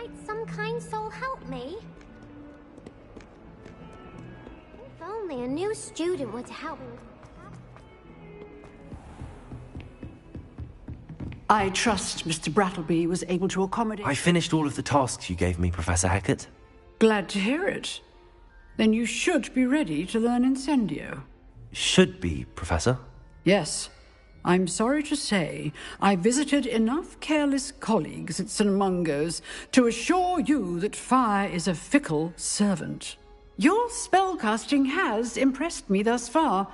Might some kind soul help me? If only a new student were to help me. I trust Mr. Brattleby was able to accommodate... I finished all of the tasks you gave me, Professor Hackett. Glad to hear it. Then you should be ready to learn Incendio. Should be, Professor. Yes. I'm sorry to say, I visited enough careless colleagues at St. Mungo's to assure you that fire is a fickle servant. Your spellcasting has impressed me thus far,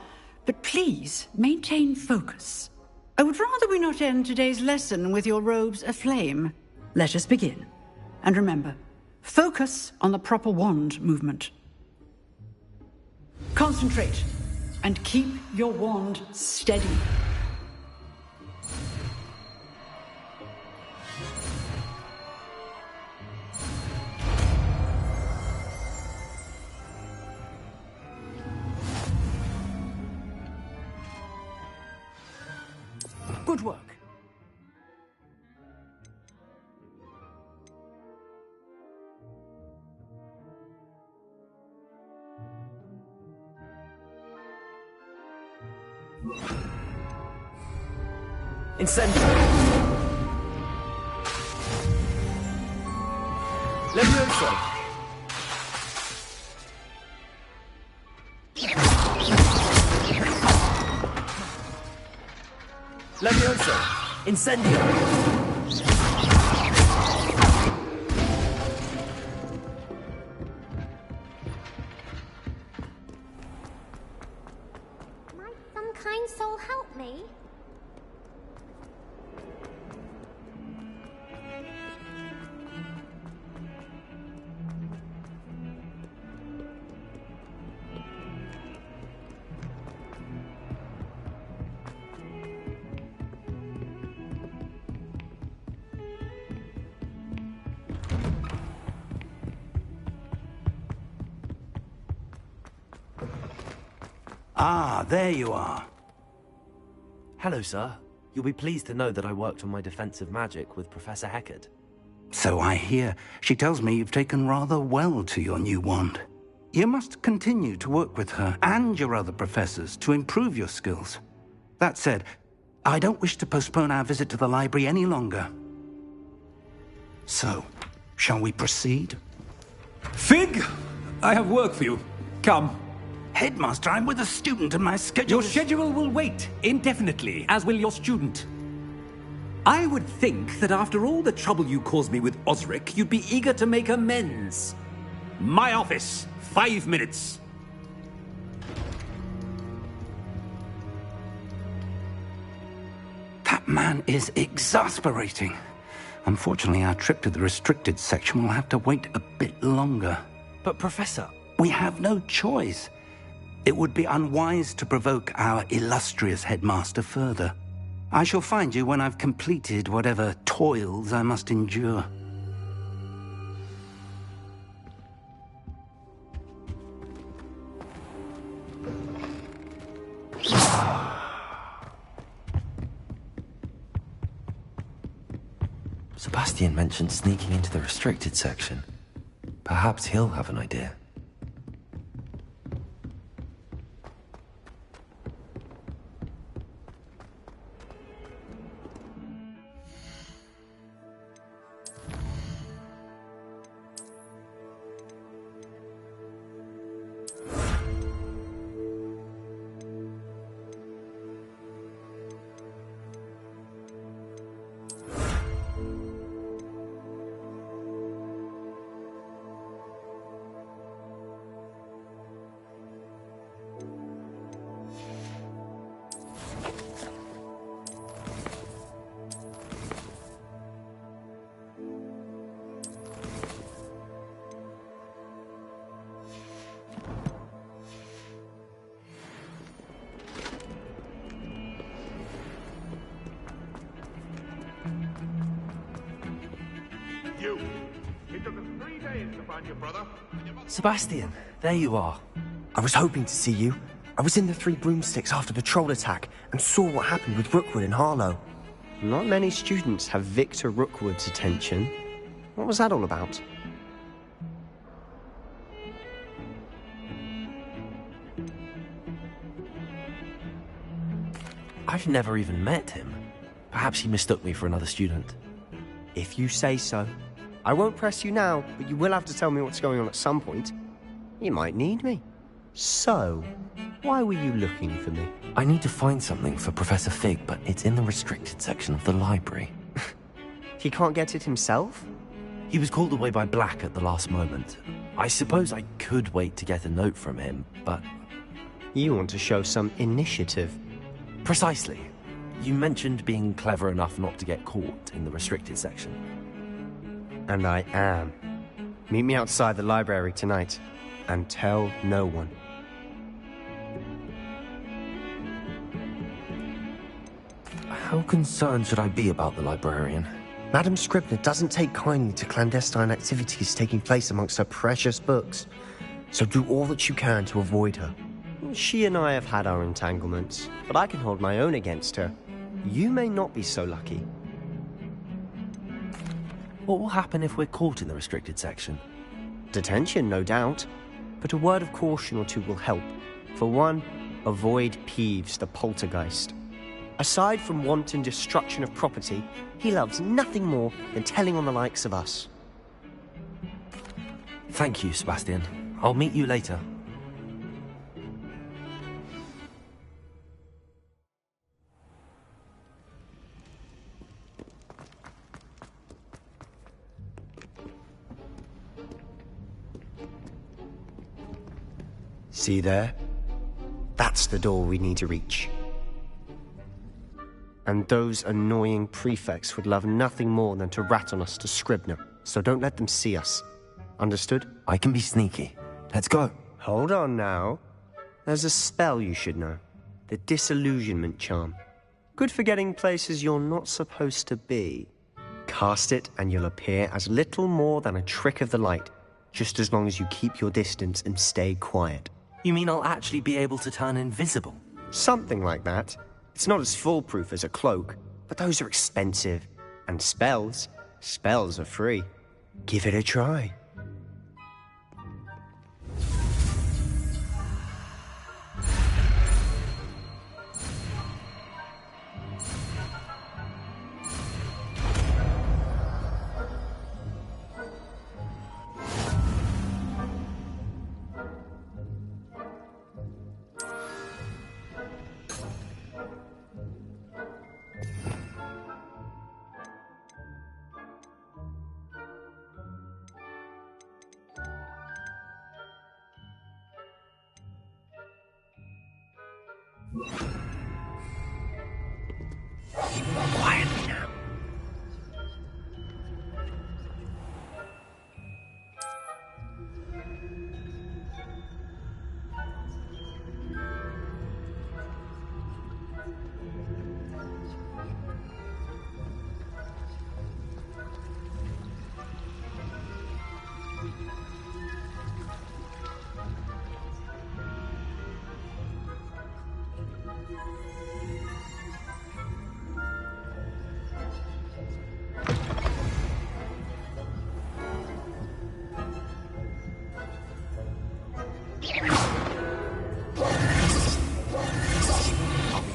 but please maintain focus. I would rather we not end today's lesson with your robes aflame. Let us begin. And remember, focus on the proper wand movement. Concentrate, and keep your wand steady. Good work. Incendio! Levioso! Levioso! Incendio! Might some kind soul help me? Ah, there you are. Hello, sir. You'll be pleased to know that I worked on my defensive magic with Professor Hackett. So I hear. She tells me you've taken rather well to your new wand. You must continue to work with her and your other professors to improve your skills. That said, I don't wish to postpone our visit to the library any longer. So, shall we proceed? Fig! I have work for you. Come. Headmaster, I'm with a student and my schedule Your schedule will wait indefinitely, as will your student. I would think that after all the trouble you caused me with Osric, you'd be eager to make amends. My office, 5 minutes. That man is exasperating. Unfortunately, our trip to the restricted section will have to wait a bit longer. But, Professor... We have no choice. It would be unwise to provoke our illustrious headmaster further. I shall find you when I've completed whatever toils I must endure. Sebastian mentioned sneaking into the restricted section. Perhaps he'll have an idea. Sebastian, there you are. I was hoping to see you. I was in the Three Broomsticks after the troll attack and saw what happened with Rookwood and Harlow. Not many students have Victor Rookwood's attention. What was that all about? I've never even met him. Perhaps he mistook me for another student. If you say so. I won't press you now, but you will have to tell me what's going on at some point. You might need me. So, why were you looking for me? I need to find something for Professor Fig, but it's in the restricted section of the library. He can't get it himself? He was called away by Black at the last moment. I suppose I could wait to get a note from him, but... You want to show some initiative. Precisely. You mentioned being clever enough not to get caught in the restricted section. And I am. Meet me outside the library tonight, and tell no one. How concerned should I be about the librarian? Madam Scribner doesn't take kindly to clandestine activities taking place amongst her precious books, so do all that you can to avoid her. She and I have had our entanglements, but I can hold my own against her. You may not be so lucky. What will happen if we're caught in the restricted section? Detention, no doubt, but a word of caution or two will help. For one, avoid Peeves, the poltergeist. Aside from wanton destruction of property, he loves nothing more than telling on the likes of us. Thank you, Sebastian. I'll meet you later. See there? That's the door we need to reach. And those annoying prefects would love nothing more than to rat on us to Scribner, so don't let them see us. Understood? I can be sneaky. Let's go. Hold on now. There's a spell you should know. The Disillusionment Charm. Good for getting places you're not supposed to be. Cast it and you'll appear as little more than a trick of the light, just as long as you keep your distance and stay quiet. You mean I'll actually be able to turn invisible? Something like that. It's not as foolproof as a cloak, but those are expensive. And spells are free. Give it a try. Quietly now.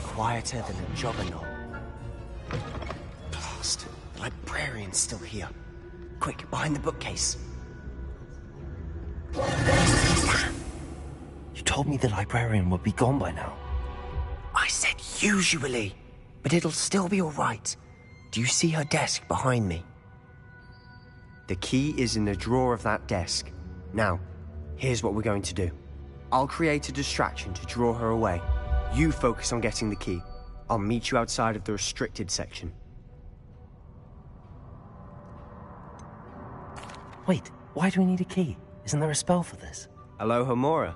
Quieter than a jobberknoll. Blast. The librarian's still here. Quick, behind the bookcase. You told me the librarian would be gone by now. I said usually, but it'll still be all right. Do you see her desk behind me? The key is in the drawer of that desk. Now, here's what we're going to do. I'll create a distraction to draw her away. You focus on getting the key. I'll meet you outside of the restricted section. Wait, why do we need a key? Isn't there a spell for this? Alohomora.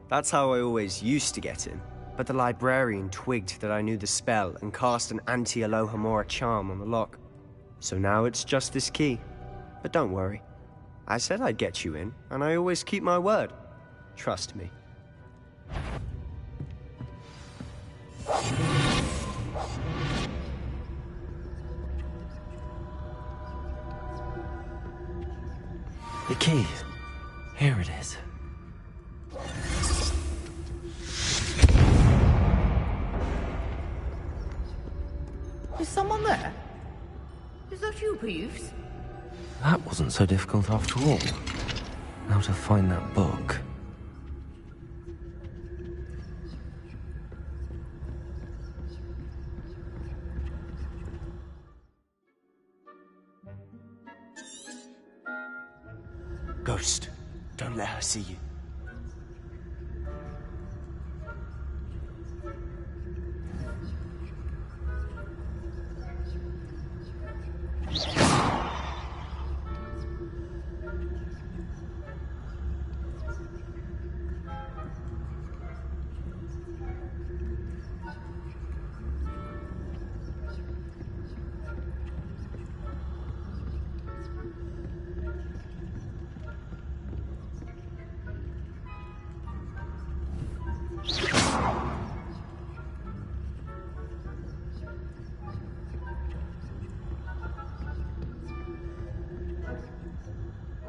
That's how I always used to get in. But the librarian twigged that I knew the spell and cast an anti-Alohomora charm on the lock. So now it's just this key. But don't worry. I said I'd get you in, and I always keep my word. Trust me. The key. Here it is. Is someone there? Is that you, Peeves? That wasn't so difficult after all. Now to find that book. Ghost, don't let her see you.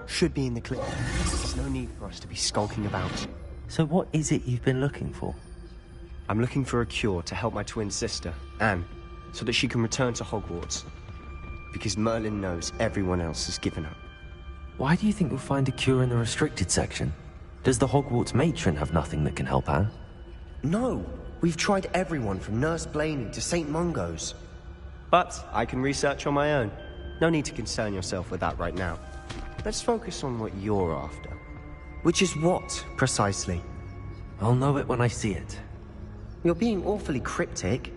Should be in the clip. There's no need for us to be skulking about. So what is it you've been looking for? I'm looking for a cure to help my twin sister, Anne, so that she can return to Hogwarts. Because Merlin knows everyone else has given up. Why do you think you'll find a cure in the restricted section? Does the Hogwarts matron have nothing that can help Anne? No! We've tried everyone from Nurse Blaney to St. Mungo's. But I can research on my own. No need to concern yourself with that right now. Let's focus on what you're after. Which is what, precisely? I'll know it when I see it. You're being awfully cryptic.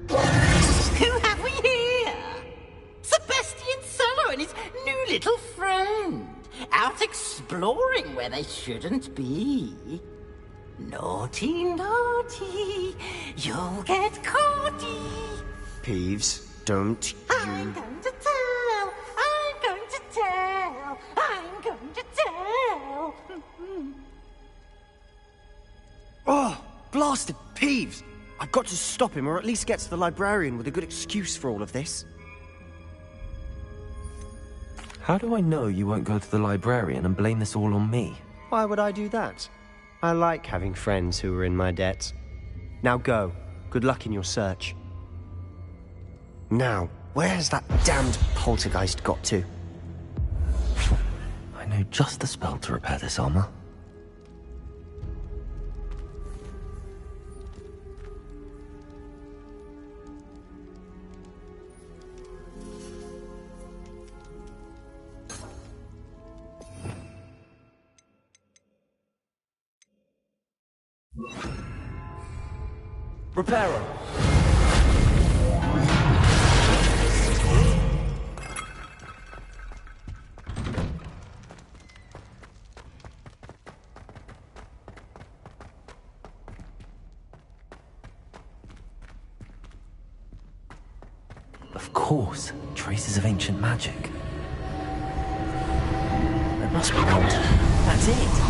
Who have we here? Sebastian Cello and his new little friend. Out exploring where they shouldn't be. Naughty, naughty, you'll get caughty. Peeves, don't I'm going to tell, I'm going to tell, I'm going to tell. Oh, blasted Peeves! I've got to stop him, or at least get to the librarian with a good excuse for all of this. How do I know you won't go to the librarian and blame this all on me? Why would I do that? I like having friends who are in my debt. Now go. Good luck in your search. Now, where has that damned poltergeist got to? I know just the spell to repair this armor. Reparo! Of course, traces of ancient magic. There must be one. That's it!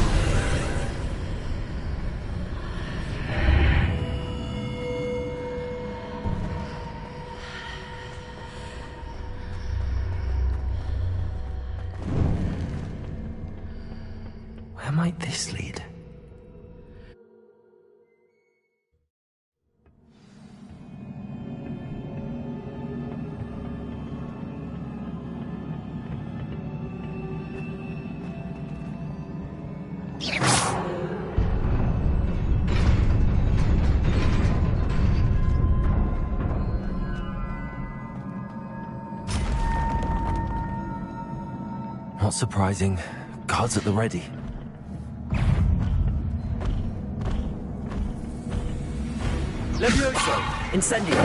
Where might this lead? Not surprising. Guards at the ready. Levioso! Incendio!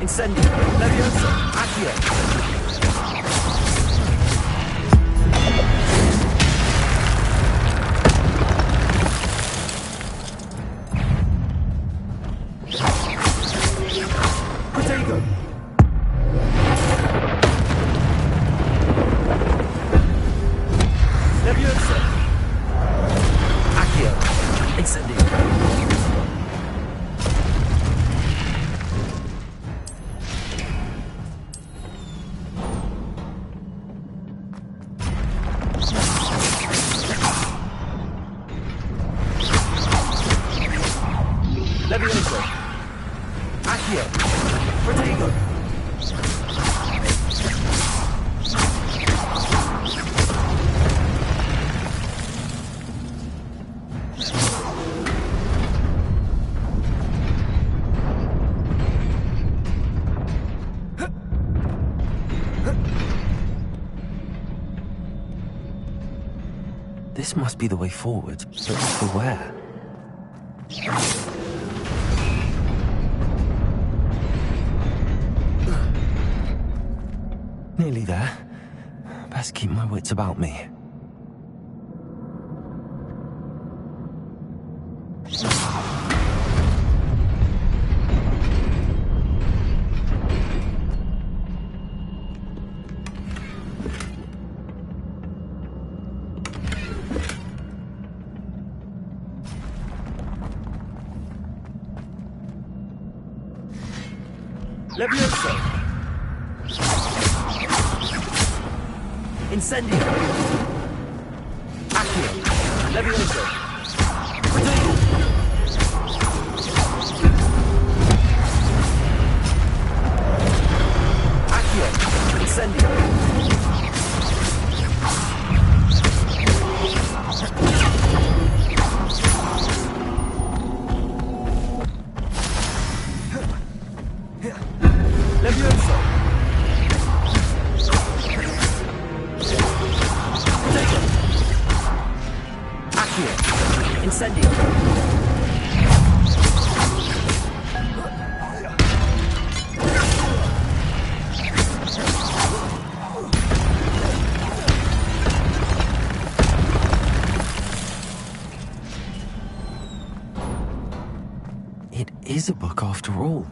Incendio! Levioso! Accio! This must be the way forward, but for where? Nearly there. Best keep my wits about me. Levioso! Incendio! Accio! Levioso! Accio! Incendio! Levioso! Accio! Incendio! It is a book after all.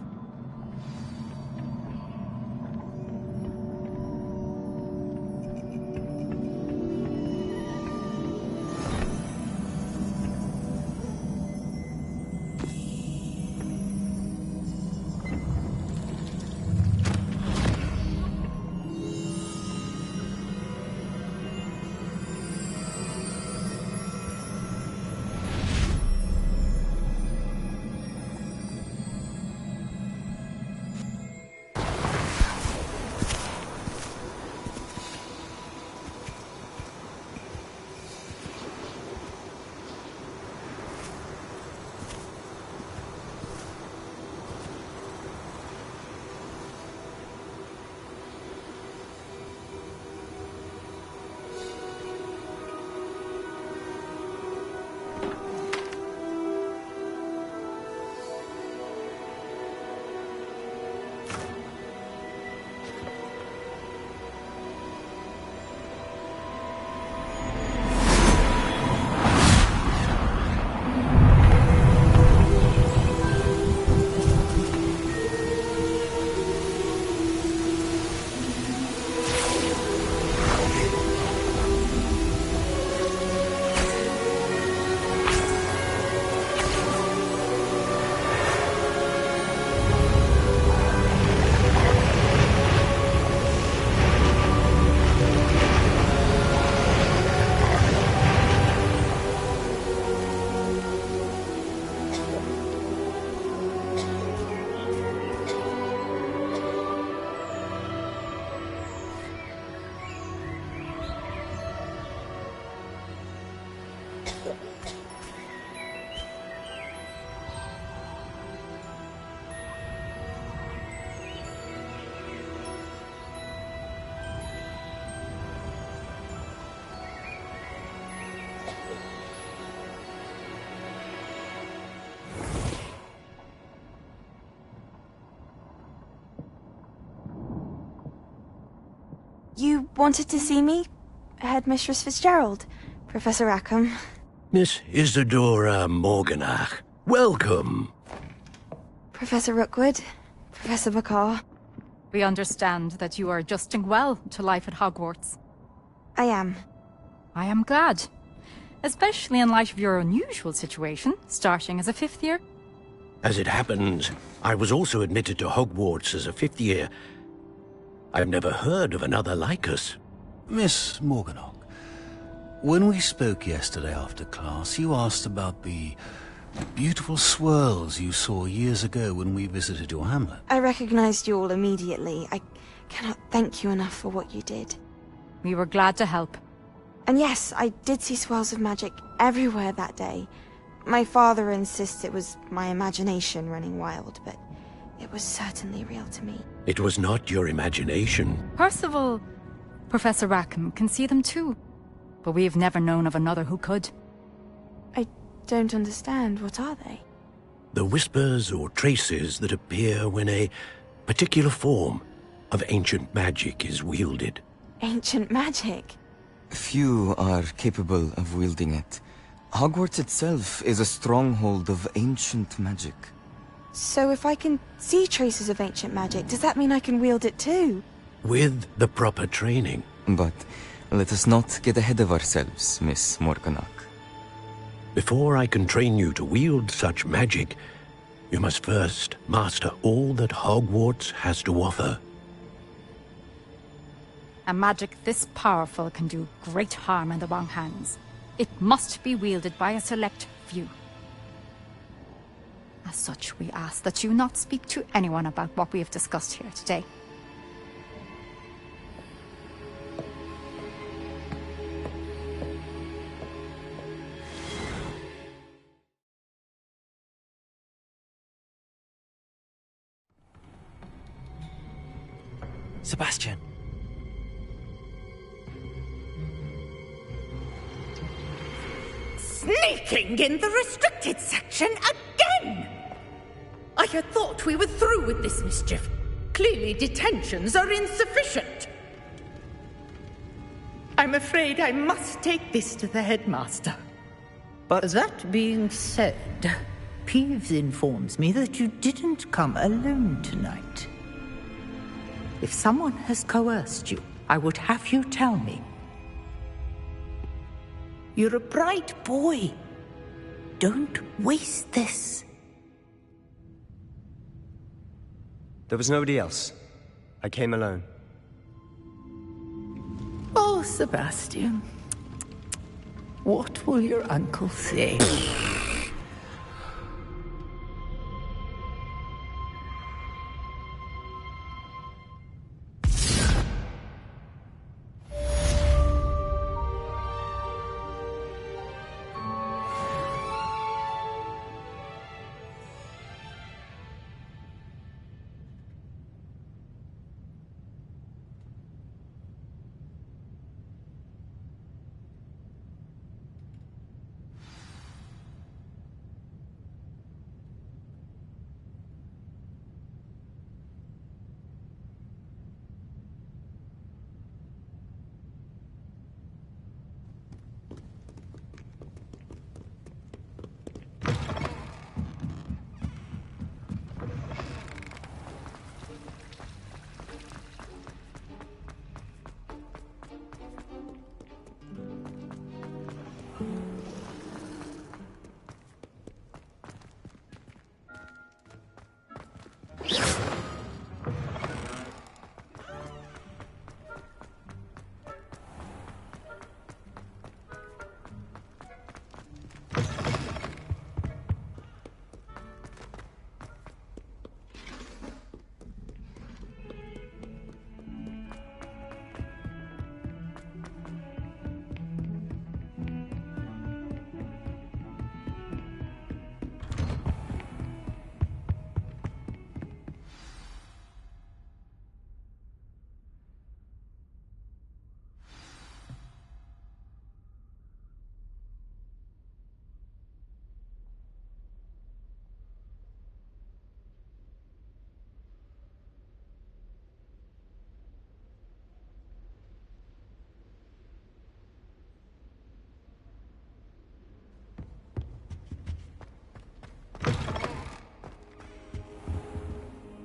You wanted to see me? Headmistress Fitzgerald, Professor Rackham. Miss Isadora Morganach, welcome. Professor Rookwood, Professor Bakar. We understand that you are adjusting well to life at Hogwarts. I am. I am glad. Especially in light of your unusual situation, starting as a 5th year. As it happens, I was also admitted to Hogwarts as a 5th year. I've never heard of another like us. Miss Morganach, when we spoke yesterday after class, you asked about the beautiful swirls you saw years ago when we visited your hamlet. I recognized you all immediately. I cannot thank you enough for what you did. We were glad to help. And yes, I did see swirls of magic everywhere that day. My father insists it was my imagination running wild, but it was certainly real to me. It was not your imagination. Percival, Professor Rackham can see them too. but we have never known of another who could. I don't understand. What are they? The whispers or traces that appear when a particular form of ancient magic is wielded. Ancient magic? Few are capable of wielding it. Hogwarts itself is a stronghold of ancient magic. So if I can see traces of ancient magic, does that mean I can wield it too? With the proper training. But let us not get ahead of ourselves, Miss Morganach. Before I can train you to wield such magic, you must first master all that Hogwarts has to offer. A magic this powerful can do great harm in the wrong hands. It must be wielded by a select few. As such, we ask that you not speak to anyone about what we have discussed here today. Sebastian. Sneaking in the restricted section again! I had thought we were through with this mischief. Clearly detentions are insufficient. I'm afraid I must take this to the headmaster. But that being said, Peeves informs me that you didn't come alone tonight. If someone has coerced you, I would have you tell me. You're a bright boy. Don't waste this. There was nobody else. I came alone. Oh, Sebastian. What will your uncle say?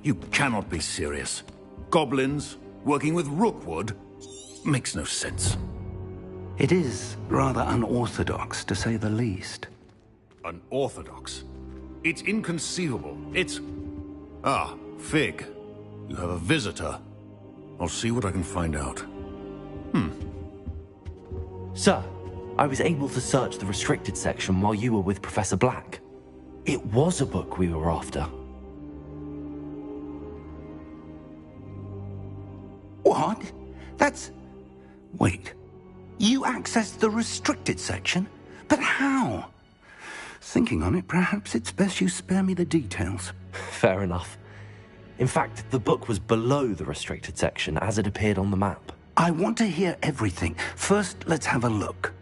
You cannot be serious. Goblins working with Rookwood makes no sense. It is rather unorthodox, to say the least. Unorthodox? It's inconceivable. It's... Ah, Fig. You have a visitor. I'll see what I can find out. Sir, I was able to search the restricted section while you were with Professor Black. It was a book we were after. What? That's... Wait. You accessed the restricted section? But how? Thinking on it, perhaps it's best you spare me the details. Fair enough. In fact, the book was below the restricted section as it appeared on the map. I want to hear everything. First, let's have a look.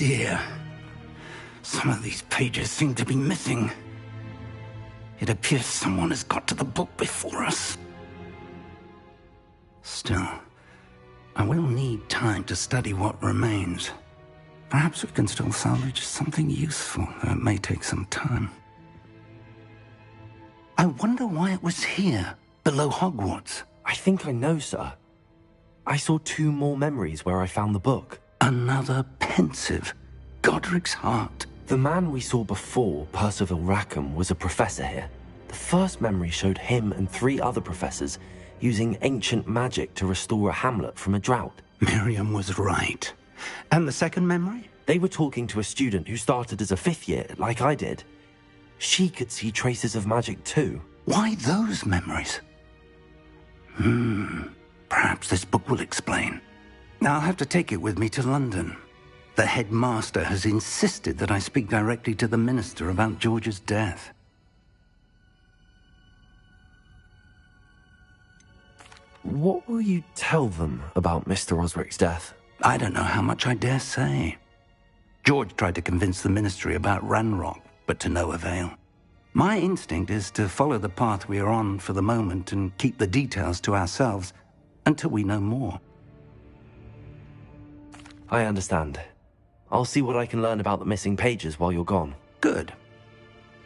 dear. Some of these pages seem to be missing. It appears someone has got to the book before us. Still, I will need time to study what remains. Perhaps we can still salvage something useful, though it may take some time. I wonder why it was here, below Hogwarts. I think I know, sir. I saw 2 more memories where I found the book. Another pensive. Godric's heart. The man we saw before, Percival Rackham, was a professor here. The first memory showed him and 3 other professors using ancient magic to restore a hamlet from a drought. Miriam was right. And the second memory? They were talking to a student who started as a 5th year, like I did. She could see traces of magic too. Why those memories? Perhaps this book will explain. Now I'll have to take it with me to London. The headmaster has insisted that I speak directly to the minister about George's death. What will you tell them about Mr. Osric's death? I don't know how much I dare say. George tried to convince the ministry about Ranrock, but to no avail. My instinct is to follow the path we are on for the moment and keep the details to ourselves until we know more. I understand. I'll see what I can learn about the missing pages while you're gone. Good.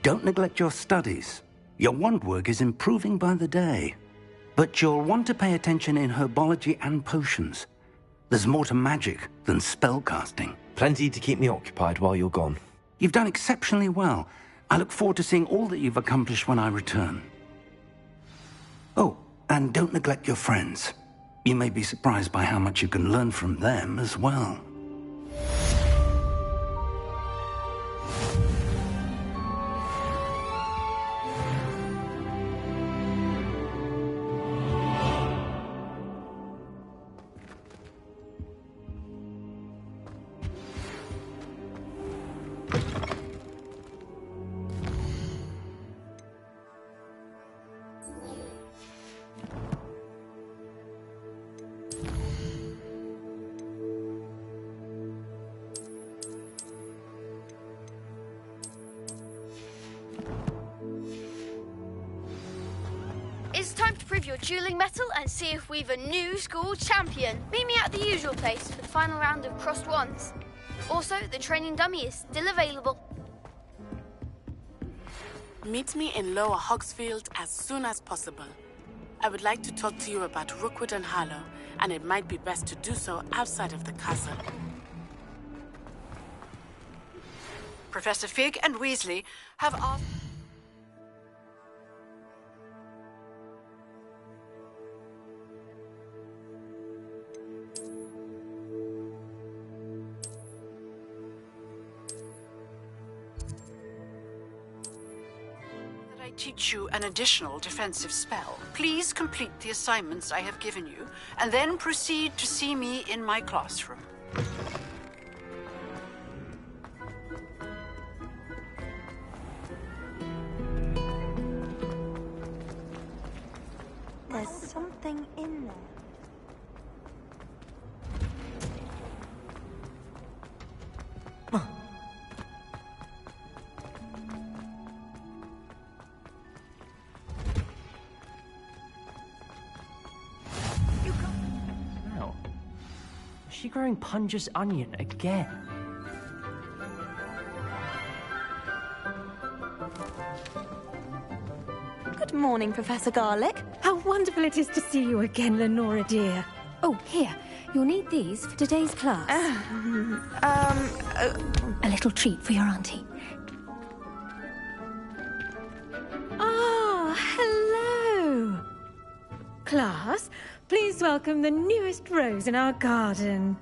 Don't neglect your studies. Your wand work is improving by the day. But you'll want to pay attention in herbology and potions. There's more to magic than spellcasting. Plenty to keep me occupied while you're gone. You've done exceptionally well. I look forward to seeing all that you've accomplished when I return. Oh, and don't neglect your friends. You may be surprised by how much you can learn from them as well. It's time to prove your dueling mettle and see if we've a new school champion. Meet me at the usual place for the final round of crossed wands. Also, the training dummy is still available. Meet me in Lower Hogsfield as soon as possible. I would like to talk to you about Rookwood and Harlow, and it might be best to do so outside of the castle. Professor Fig and Weasley have asked... I teach you an additional defensive spell. Please complete the assignments I have given you, and then proceed to see me in my classroom. There's something in there. Is she growing Punja's onion again? Good morning, Professor Garlick. How wonderful it is to see you again, Lenora dear. Oh, here. You'll need these for today's class. A little treat for your auntie. Ah, hello. Class, please welcome the newest rose in our garden.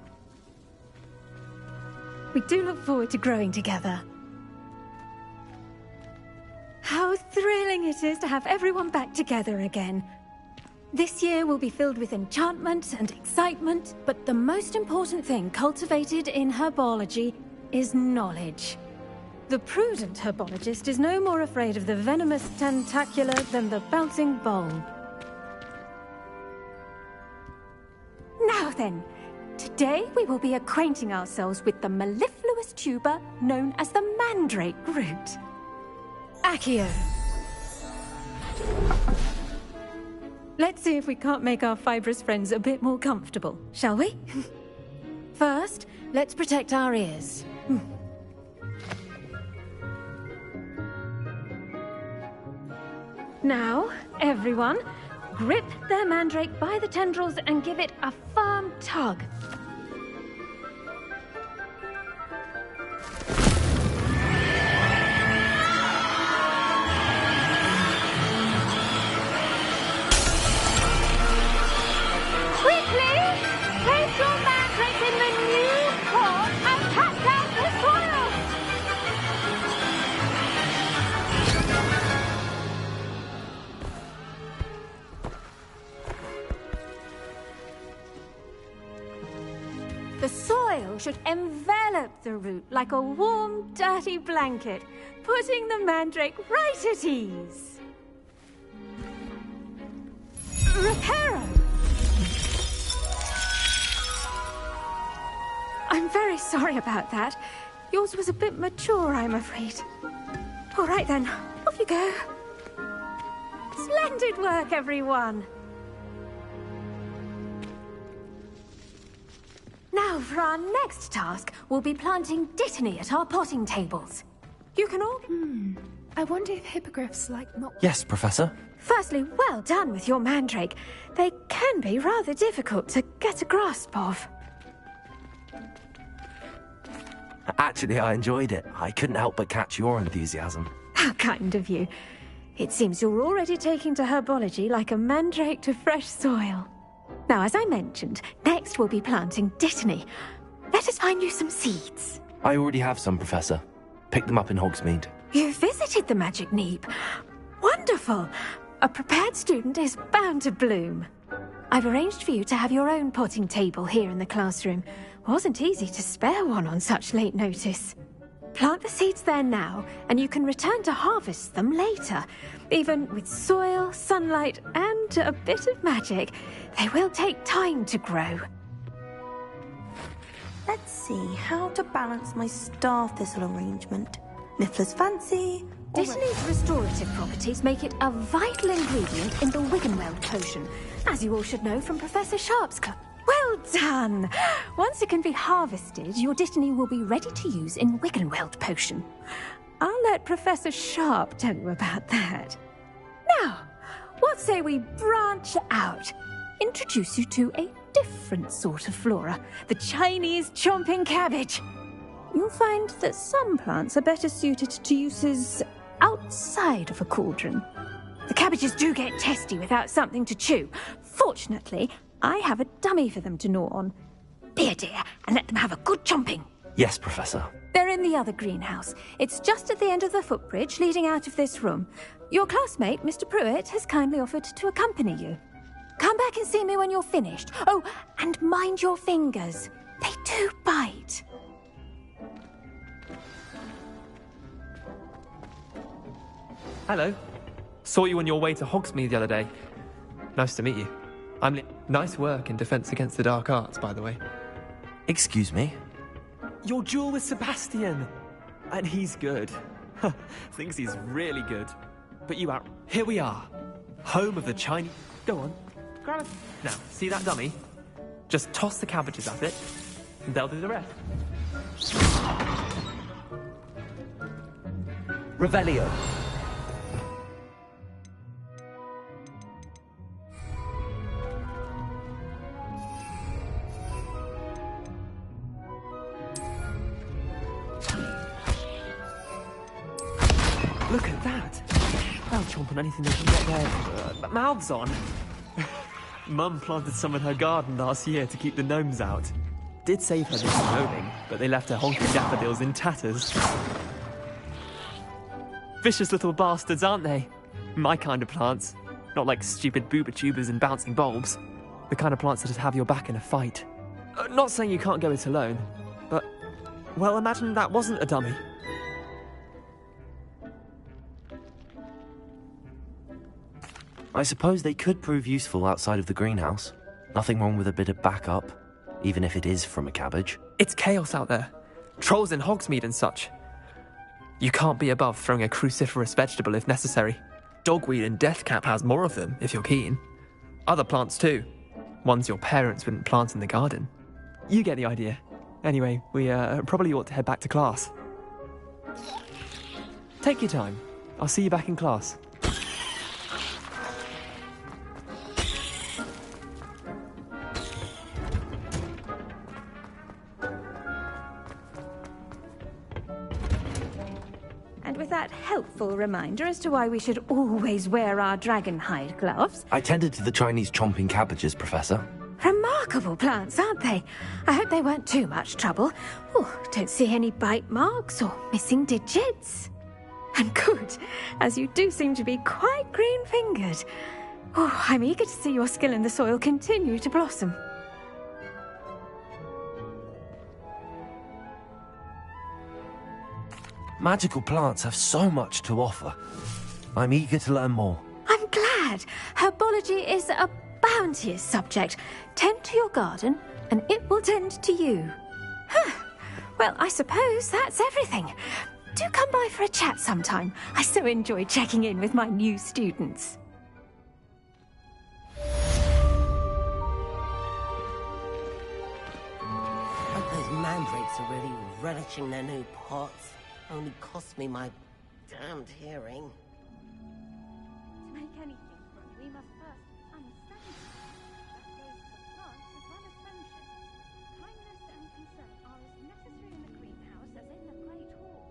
We do look forward to growing together. How thrilling it is to have everyone back together again. This year will be filled with enchantment and excitement, but the most important thing cultivated in herbology is knowledge. The prudent herbologist is no more afraid of the venomous tentacular than the bouncing bulb. Now then, today we will be acquainting ourselves with the mellifluous poisonous tuber known as the mandrake root. Accio. Let's see if we can't make our fibrous friends a bit more comfortable, shall we? First, let's protect our ears. Now, everyone, grip their mandrake by the tendrils and give it a firm tug. Quickly! Place your mandrake in the new pot and cut down the soil! The soil should envelop the root like a warm, dirty blanket, putting the mandrake right at ease. Reparo! I'm very sorry about that. Yours was a bit mature, I'm afraid. All right then, off you go. Splendid work, everyone. Now, for our next task, we'll be planting dittany at our potting tables. You can all... I wonder if hippogriffs like not... Yes, Professor. Firstly, well done with your mandrake. They can be rather difficult to get a grasp of. Actually, I enjoyed it. I couldn't help but catch your enthusiasm. How kind of you. It seems you're already taking to herbology like a mandrake to fresh soil. Now, as I mentioned, next we'll be planting dittany. Let us find you some seeds. I already have some, Professor. Picked them up in Hogsmeade. You visited the Magic Neep. Wonderful. A prepared student is bound to bloom. I've arranged for you to have your own potting table here in the classroom. Wasn't easy to spare one on such late notice. Plant the seeds there now, and you can return to harvest them later. Even with soil, sunlight, and a bit of magic, they will take time to grow. Let's see how to balance my star thistle arrangement. Niffler's fancy. Dittany's restorative properties make it a vital ingredient in the Wiggenweld potion, as you all should know from Professor Sharp's class. Well done! Once it can be harvested, your dittany will be ready to use in Wiggenweld potion. I'll let Professor Sharp tell you about that. Now, what say we branch out? Introduce you to a different sort of flora, the Chinese chomping cabbage. You'll find that some plants are better suited to uses outside of a cauldron. The cabbages do get testy without something to chew. Fortunately, I have a dummy for them to gnaw on. Be a dear and let them have a good chomping. Yes, Professor. They're in the other greenhouse. It's just at the end of the footbridge leading out of this room. Your classmate, Mr. Pruitt, has kindly offered to accompany you. Come back and see me when you're finished. Oh, and mind your fingers. They do bite. Hello. Saw you on your way to Hogsmeade the other day. Nice to meet you. Nice work in Defense Against the Dark Arts, by the way. Excuse me? Your duel with Sebastian! And he's good. Thinks he's really good. But you out. Here we are. Home of the Chinese... Go on. Grab it. Now, see that dummy? Just toss the cabbages at it, and they'll do the rest. Revelio. Look at that! They'll chomp on anything they can get their mouths on. Mum planted some in her garden last year to keep the gnomes out. Did save her this gnoming, but they left her honky daffodils in tatters. Vicious little bastards, aren't they? My kind of plants. Not like stupid booba tubers and bouncing bulbs. The kind of plants that just have your back in a fight. Not saying you can't go it alone, but... Well, imagine that wasn't a dummy. I suppose they could prove useful outside of the greenhouse. Nothing wrong with a bit of backup, even if it is from a cabbage. It's chaos out there. trolls in Hogsmeade and such. You can't be above throwing a cruciferous vegetable if necessary. Dogweed and deathcap has more of them, if you're keen. Other plants too. Ones your parents wouldn't plant in the garden. You get the idea. Anyway, we probably ought to head back to class. Take your time. I'll see you back in class. And with that helpful reminder as to why we should always wear our dragon hide gloves. I tended to the Chinese chomping cabbages, Professor. Remarkable plants, aren't they? I hope they weren't too much trouble. Oh, don't see any bite marks or missing digits. And good, as you do seem to be quite green-fingered. Oh, I'm eager to see your skill in the soil continue to blossom. Magical plants have so much to offer. I'm eager to learn more. I'm glad. Herbology is a bounteous subject. Tend to your garden, and it will tend to you. Huh. Well, I suppose that's everything. Do come by for a chat sometime. I so enjoy checking in with my new students. Hope those mandrakes are really relishing their new pots. Only cost me my damned hearing. To make anything from, we must first understand it. That goes for plants as well as friendship. Kindness and concern are as necessary in the greenhouse as in the Great Hall.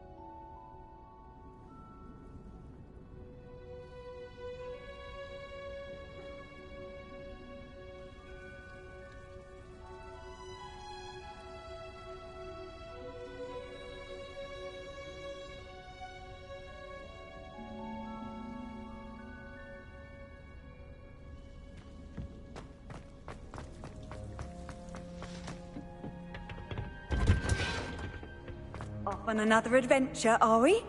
Off on another adventure, are we?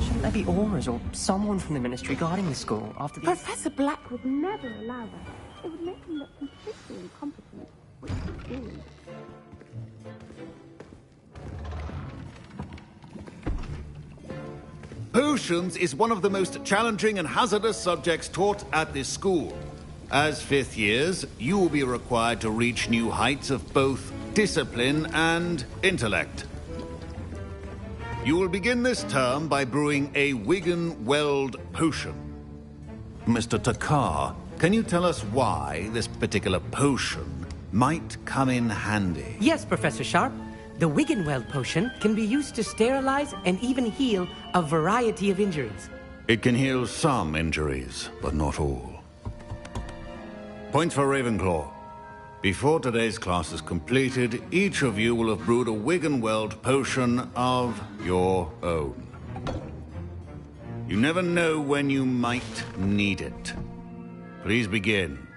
Shouldn't there be auras or someone from the ministry guarding the school after the... Professor Black would never allow that. It would make him look completely incompetent, which he is. Potions is one of the most challenging and hazardous subjects taught at this school. As fifth years, you will be required to reach new heights of both discipline and intellect. You will begin this term by brewing a Wigan Weld potion. Mr. Takar, can you tell us why this particular potion might come in handy? Yes, Professor Sharp. The Wiggenweld potion can be used to sterilize and even heal a variety of injuries. It can heal some injuries, but not all. Points for Ravenclaw. Before today's class is completed, each of you will have brewed a Wiggenweld potion of your own. You never know when you might need it. Please begin.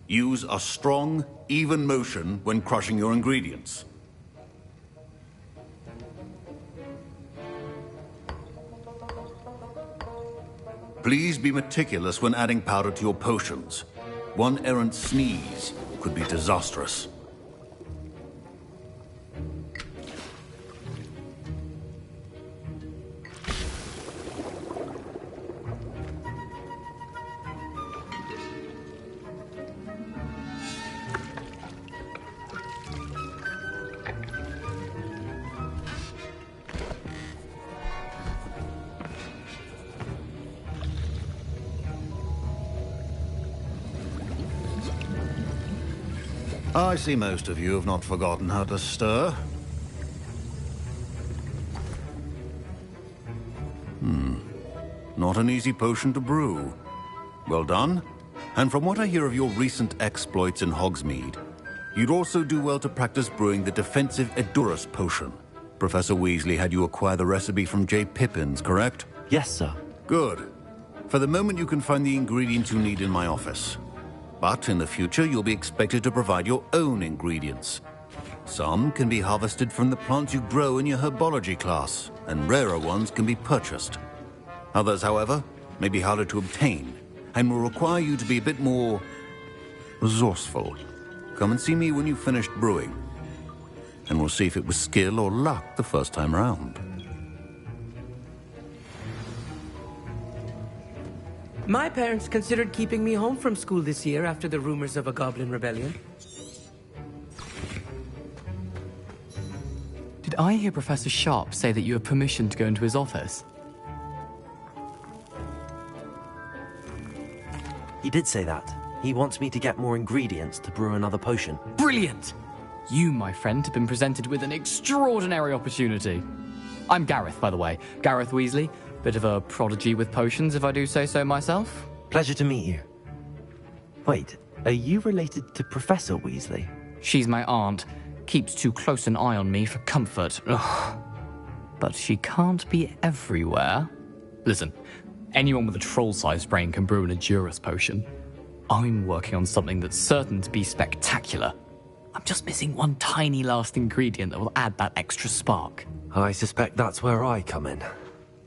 Use a strong, even motion when crushing your ingredients. Please be meticulous when adding powder to your potions. One errant sneeze could be disastrous. I see most of you have not forgotten how to stir. Not an easy potion to brew. Well done. And from what I hear of your recent exploits in Hogsmeade, you'd also do well to practice brewing the defensive Edurus potion. Professor Weasley had you acquire the recipe from J. Pippins, correct? Yes, sir. Good. For the moment, you can find the ingredients you need in my office. But in the future, you'll be expected to provide your own ingredients. Some can be harvested from the plants you grow in your herbology class, and rarer ones can be purchased. Others, however, may be harder to obtain, and will require you to be a bit more resourceful. Come and see me when you've finished brewing, and we'll see if it was skill or luck the first time round. My parents considered keeping me home from school this year after the rumors of a goblin rebellion. Did I hear Professor Sharp say that you have permission to go into his office? He did say that. He wants me to get more ingredients to brew another potion. Brilliant! You, my friend, have been presented with an extraordinary opportunity. I'm Gareth, by the way. Gareth Weasley. Bit of a prodigy with potions, if I do say so myself. Pleasure to meet you. Wait, are you related to Professor Weasley? She's my aunt. Keeps too close an eye on me for comfort. Ugh. But she can't be everywhere. Listen, anyone with a troll-sized brain can brew an Edurus potion. I'm working on something that's certain to be spectacular. I'm just missing one tiny last ingredient that will add that extra spark. I suspect that's where I come in.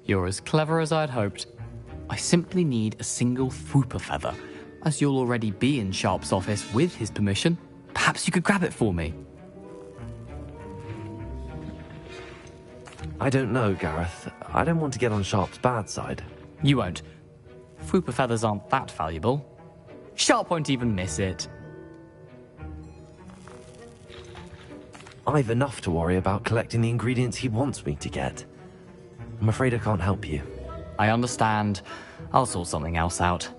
You're as clever as I'd hoped. I simply need a single Fwooper feather. As you'll already be in Sharp's office with his permission, perhaps you could grab it for me. I don't know, Gareth. I don't want to get on Sharp's bad side. You won't. Fwooper feathers aren't that valuable. Sharp won't even miss it. I've enough to worry about collecting the ingredients he wants me to get. I'm afraid I can't help you. I understand. I'll sort something else out.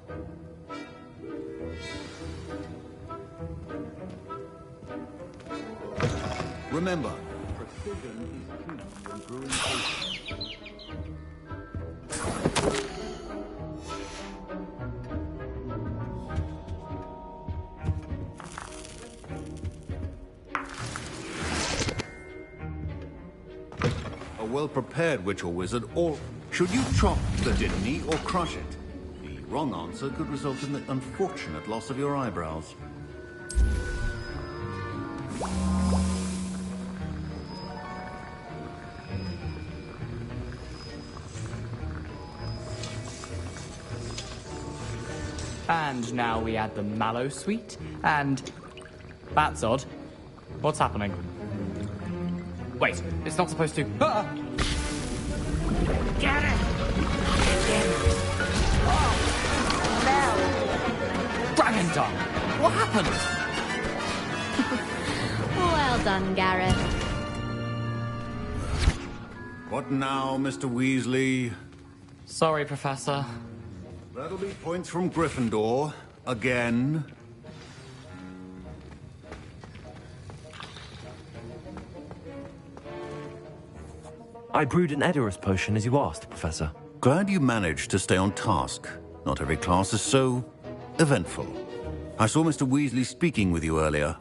Remember, precision is key when brewing potions. A well-prepared witch or wizard, or should you chop the didney or crush it? The wrong answer could result in the unfortunate loss of your eyebrows. And now we add the mallow sweet, and... That's odd. What's happening? Wait, it's not supposed to... Ah! Get it! Dragon tongue! What happened? Well done, Gareth. What now, Mr. Weasley? Sorry, Professor. That'll be points from Gryffindor. Again. I brewed an Edurus potion as you asked, Professor. Glad you managed to stay on task. Not every class is so eventful. I saw Mr. Weasley speaking with you earlier.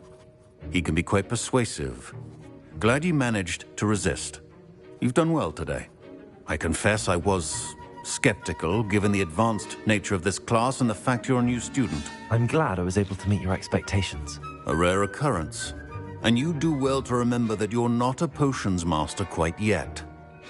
He can be quite persuasive. Glad you managed to resist. You've done well today. I confess I was skeptical, given the advanced nature of this class and the fact you're a new student. I'm glad I was able to meet your expectations. A rare occurrence. And you do well to remember that you're not a potions master quite yet.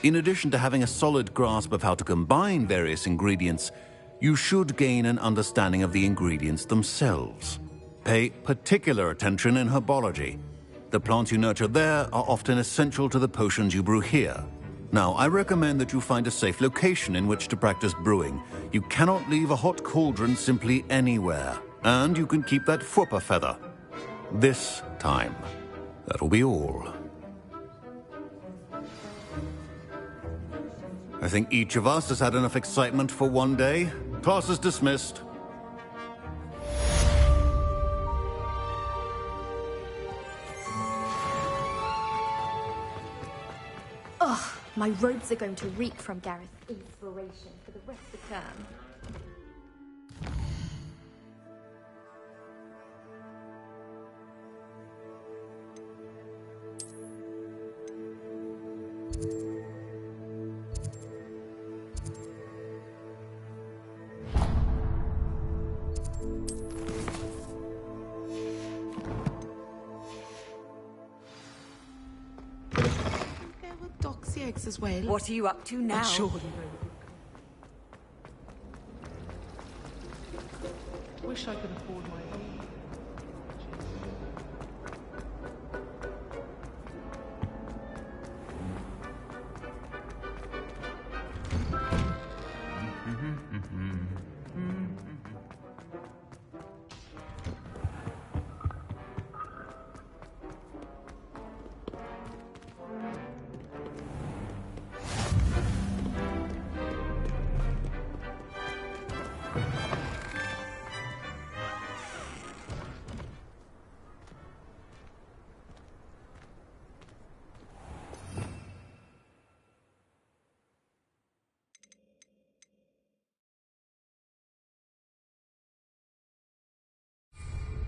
In addition to having a solid grasp of how to combine various ingredients, you should gain an understanding of the ingredients themselves. Pay particular attention in herbology. The plants you nurture there are often essential to the potions you brew here. Now, I recommend that you find a safe location in which to practice brewing. You cannot leave a hot cauldron simply anywhere. And you can keep that Fwooper feather. This time. That'll be all. I think each of us has had enough excitement for one day. Class is dismissed. My robes are going to reek from Gareth's inspiration for the rest of the term. There were doxy eggs as well. What are you up to now? Surely. Wish I could afford my own.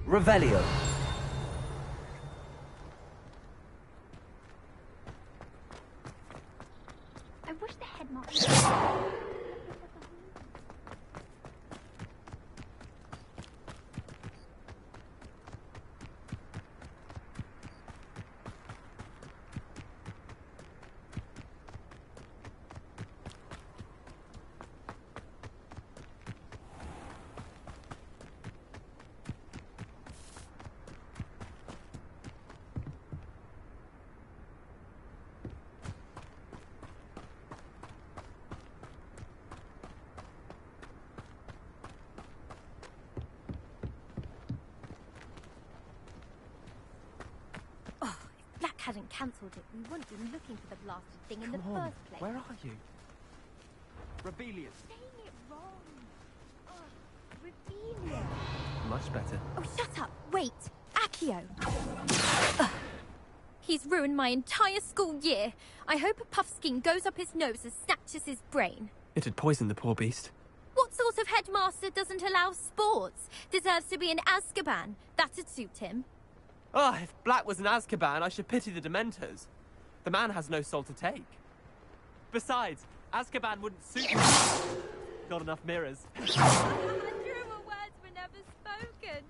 Revelio. I wish the headmaster... Black hadn't cancelled it, we wouldn't be looking for the blasted thing in the first place. Where are you? Rebellion. Saying it wrong. Rebellion. Much better. Oh, shut up. Wait. Accio. Ugh. He's ruined my entire school year. I hope a puffskein goes up his nose and snatches his brain. It'd poison the poor beast. What sort of headmaster doesn't allow sports? Deserves to be in Azkaban. That'd suit him. Ah, if Black was in Azkaban, I should pity the Dementors. The man has no soul to take. Besides, Azkaban wouldn't suit me. Not enough mirrors. Truer words were never spoken.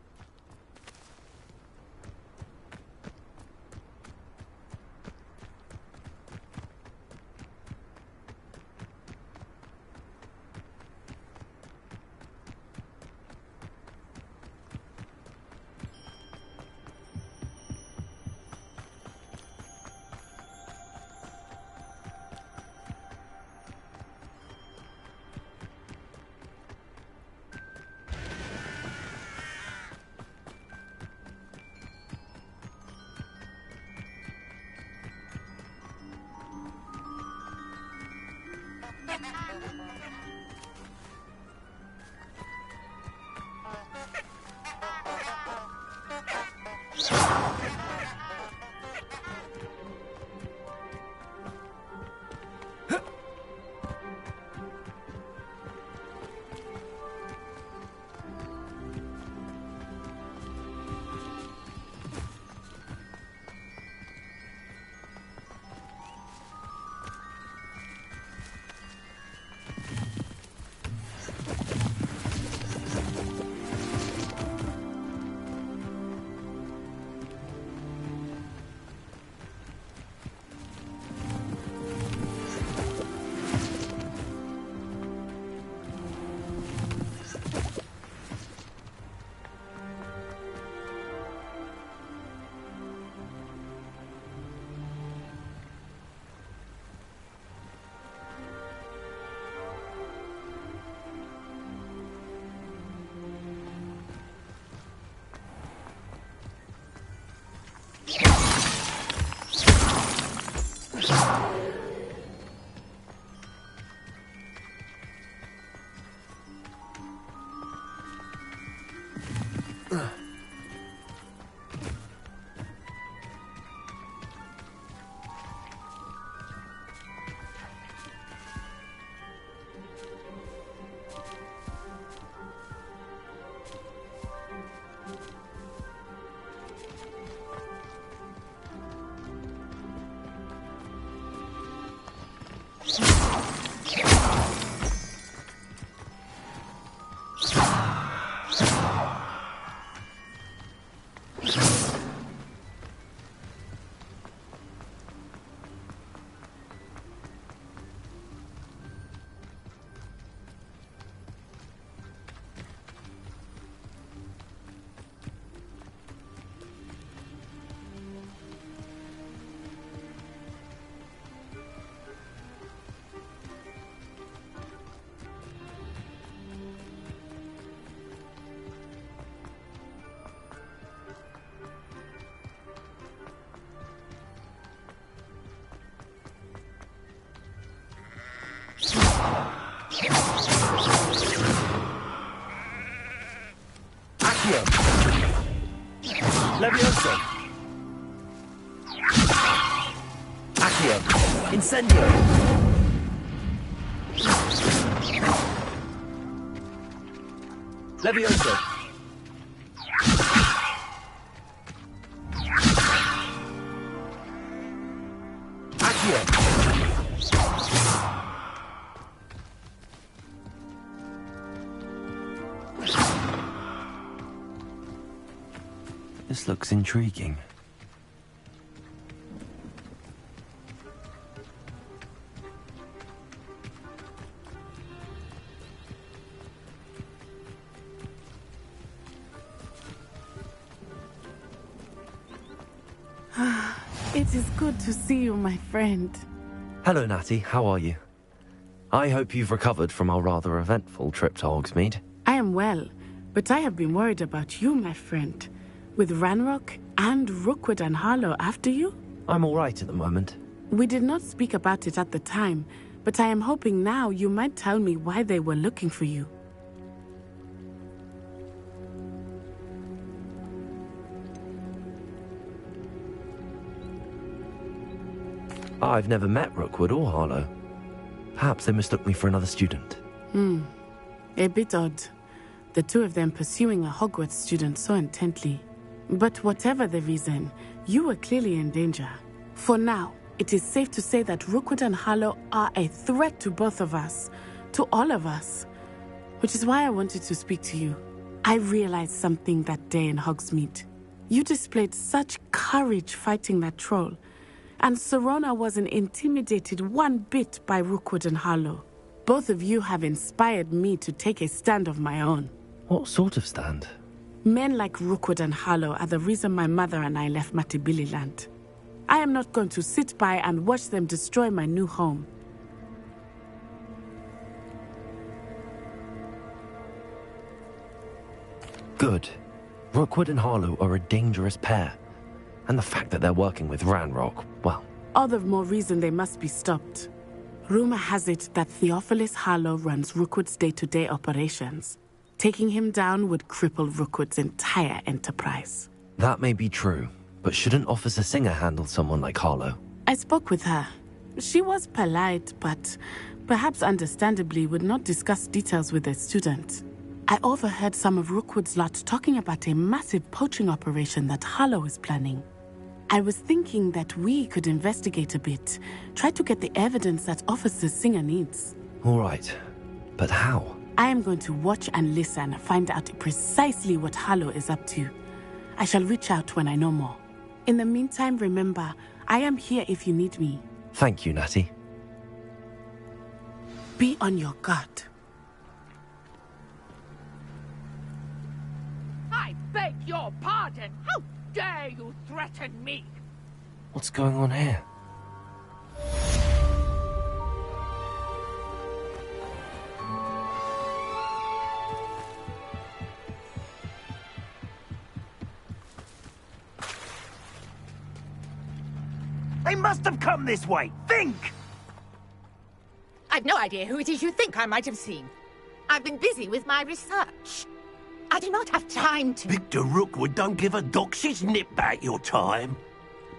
Levioso! Accio! Incendio! Levioso! Accio! This looks intriguing. It is good to see you, my friend. Hello, Natty. How are you? I hope you've recovered from our rather eventful trip to Hogsmeade. I am well, but I have been worried about you, my friend. With Ranrock and Rookwood and Harlow after you? I'm all right at the moment. We did not speak about it at the time, but I am hoping now you might tell me why they were looking for you. I've never met Rookwood or Harlow. Perhaps they mistook me for another student. A bit odd. The two of them pursuing a Hogwarts student so intently. But whatever the reason, you were clearly in danger. For now, it is safe to say that Rookwood and Harlow are a threat to both of us. To all of us. Which is why I wanted to speak to you. I realized something that day in Hogsmeade. You displayed such courage fighting that troll. And Serona wasn't intimidated one bit by Rookwood and Harlow. Both of you have inspired me to take a stand of my own. What sort of stand? Men like Rookwood and Harlow are the reason my mother and I left Matibili land. I am not going to sit by and watch them destroy my new home. Good. Rookwood and Harlow are a dangerous pair. And the fact that they're working with Ranrock, well... All the more reason they must be stopped. Rumor has it that Theophilus Harlow runs Rookwood's day-to-day operations. Taking him down would cripple Rookwood's entire enterprise. That may be true, but shouldn't Officer Singer handle someone like Harlow? I spoke with her. She was polite, but perhaps understandably would not discuss details with a student. I overheard some of Rookwood's lot talking about a massive poaching operation that Harlow is planning. I was thinking that we could investigate a bit, try to get the evidence that Officer Singer needs. All right, but how? I am going to watch and listen, find out precisely what Harlow is up to. I shall reach out when I know more. In the meantime, remember, I am here if you need me. Thank you, Natty. Be on your guard. I beg your pardon. How dare you threaten me? What's going on here? They must have come this way. Think! I've no idea who it is you think I might have seen. I've been busy with my research. I do not have time to... Victor Rookwood don't give a doxy's nip back your time.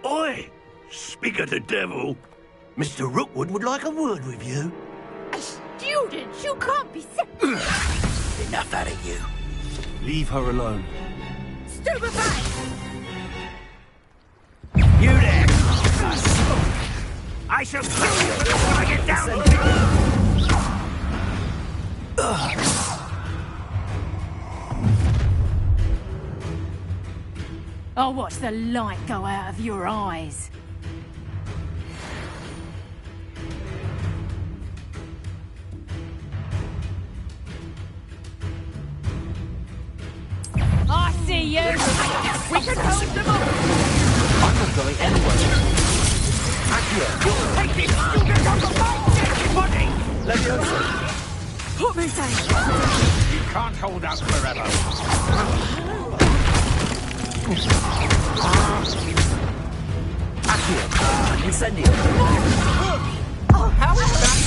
Oi! Speak of the devil. Mr. Rookwood would like a word with you. A student? You can't be Enough out of you. Leave her alone. Stupefy! You there! I shall kill you when I get down! I'll watch the light go out of your eyes. I see you! We can hold them off! I'm not going anywhere. Accio! Take this student on the boat! Buddy! Levioso! What we say? You can't hold out forever. Accio! Incendio! Oh, how is that?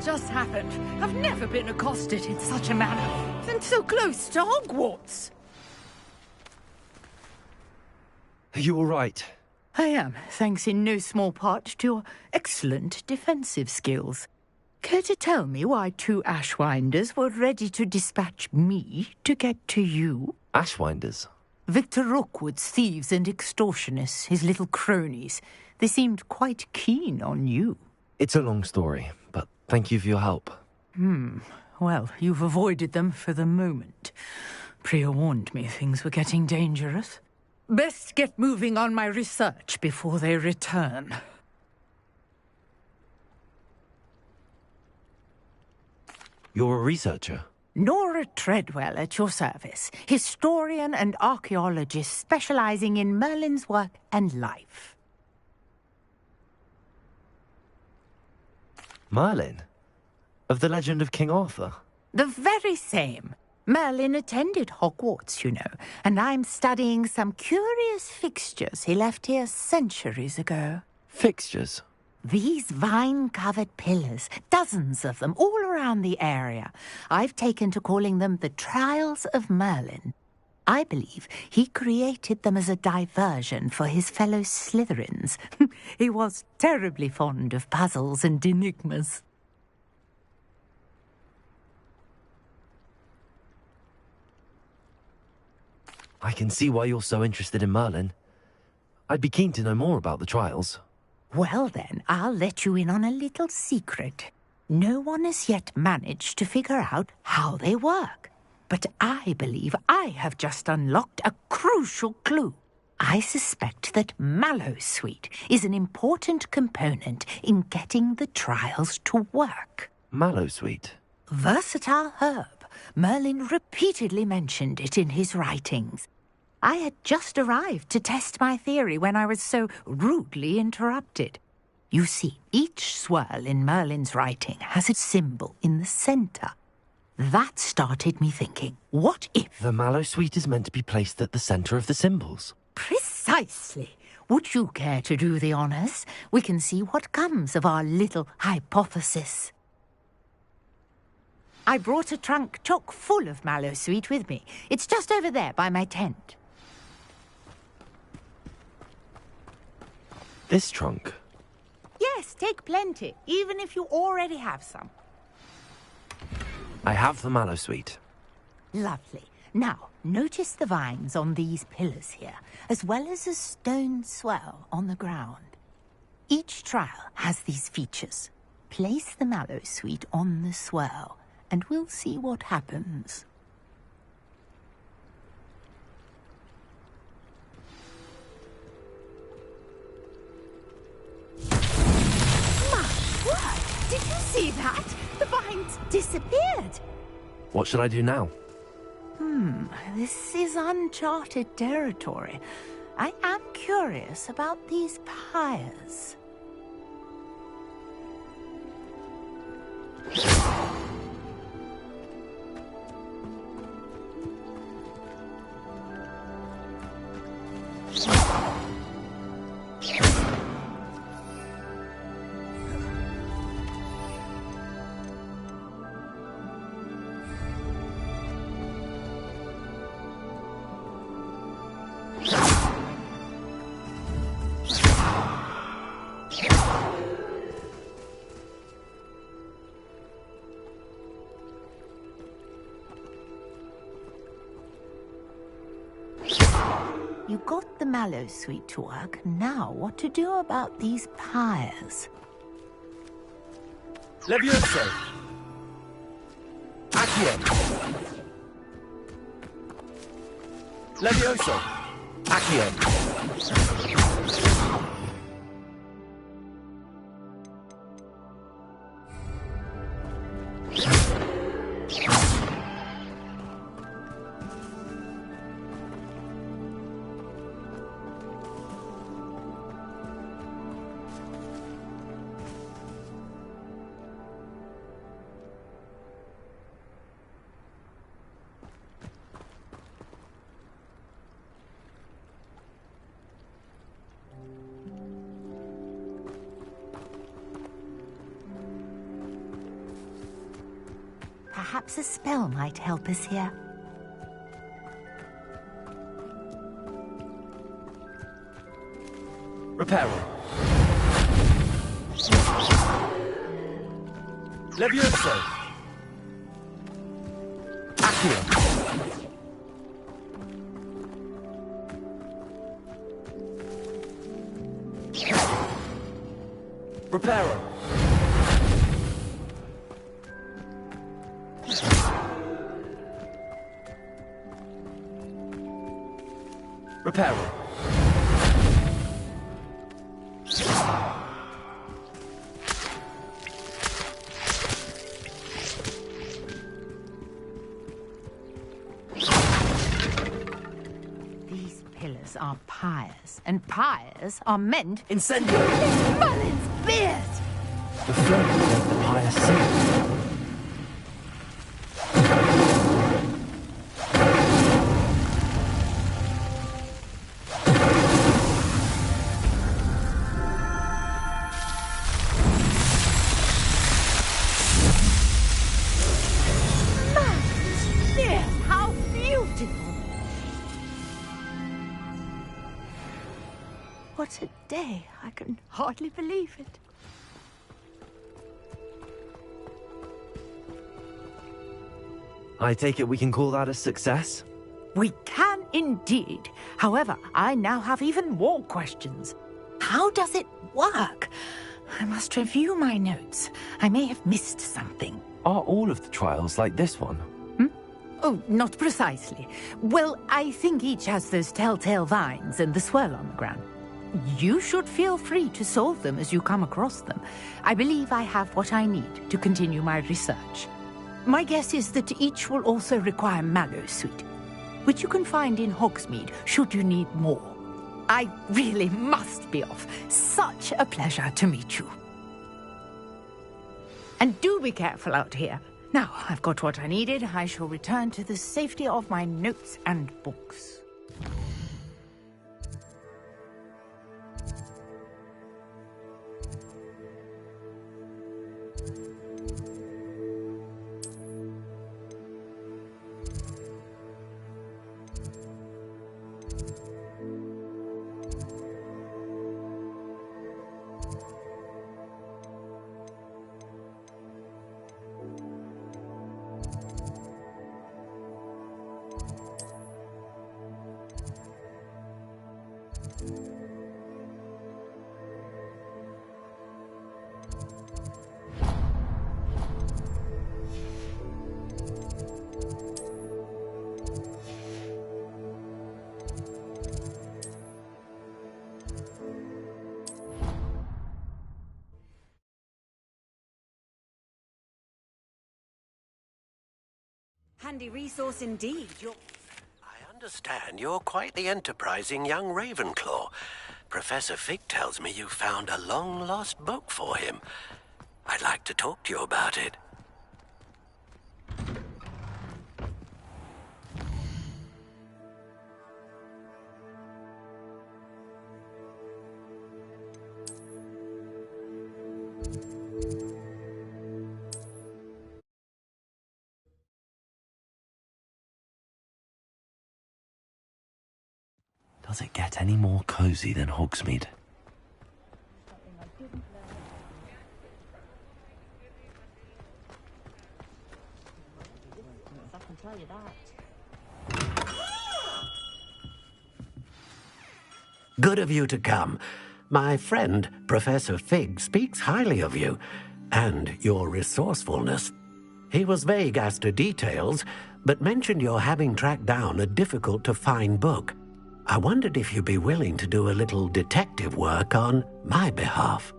just happened? I've never been accosted in such a manner. And so close to Hogwarts. Are you all right? I am, thanks in no small part to your excellent defensive skills. Care to tell me why 2 Ashwinders were ready to dispatch me to get to you? Ashwinders? Victor Rookwood's thieves and extortionists, his little cronies. They seemed quite keen on you. It's a long story, but thank you for your help. Well, you've avoided them for the moment. Priya warned me things were getting dangerous. Best get moving on my research before they return. You're a researcher? Nora Treadwell at your service, historian and archaeologist specializing in Merlin's work and life. Merlin? Of the legend of King Arthur? The very same. Merlin attended Hogwarts, you know, and I'm studying some curious fixtures he left here centuries ago. Fixtures? These vine-covered pillars, dozens of them, all around the area. I've taken to calling them the Trials of Merlin. I believe he created them as a diversion for his fellow Slytherins. He was terribly fond of puzzles and enigmas. I can see why you're so interested in Merlin. I'd be keen to know more about the trials. Well then, I'll let you in on a little secret. No one has yet managed to figure out how they work. But I believe I have just unlocked a crucial clue. I suspect that Mallowsweet is an important component in getting the trials to work. Mallowsweet? Versatile herb. Merlin repeatedly mentioned it in his writings. I had just arrived to test my theory when I was so rudely interrupted. You see, each swirl in Merlin's writing has a symbol in the centre. That started me thinking, what if... The Mallowsweet is meant to be placed at the centre of the symbols. Precisely. Would you care to do the honours? We can see what comes of our little hypothesis. I brought a trunk chock full of Mallowsweet with me. It's just over there by my tent. This trunk? Yes, take plenty, even if you already have some. I have the Mallowsweet. Lovely. Now, notice the vines on these pillars here, as well as a stone swell on the ground. Each trial has these features. Place the Mallowsweet on the swell, and we'll see what happens. My word! Did you see that? The vines disappeared. What should I do now? This is uncharted territory. I am curious about these pyres. You got the Mallowsweet to work. Now, what to do about these pyres? Levioso! Accio! Levioso! Accio! Perhaps a spell might help us here. Reparo. Levioso. Accio. Reparo. Reparo. These pillars are pyres, and pyres are meant... Incendio! Merlin's beard! The flame let the pyre sink. How beautiful! What a day. I can hardly believe it. I take it we can call that a success? We can indeed. However, I now have even more questions. How does it work? I must review my notes. I may have missed something. Are all of the trials like this one? Oh, not precisely. Well, I think each has those telltale vines and the swirl on the ground. You should feel free to solve them as you come across them. I believe I have what I need to continue my research. My guess is that each will also require Mallowsweet, which you can find in Hogsmeade should you need more. I really must be off. Such a pleasure to meet you. And do be careful out here. Now, I've got what I needed. I shall return to the safety of my notes and books. Handy resource indeed. I understand you're quite the enterprising young Ravenclaw. Professor Fig tells me you found a long-lost book for him. I'd like to talk to you about it. Does it get any more cozy than Hogsmeade? I can tell you that. Good of you to come. My friend, Professor Fig, speaks highly of you and your resourcefulness. He was vague as to details, but mentioned your having tracked down a difficult-to-find book. I wondered if you'd be willing to do a little detective work on my behalf.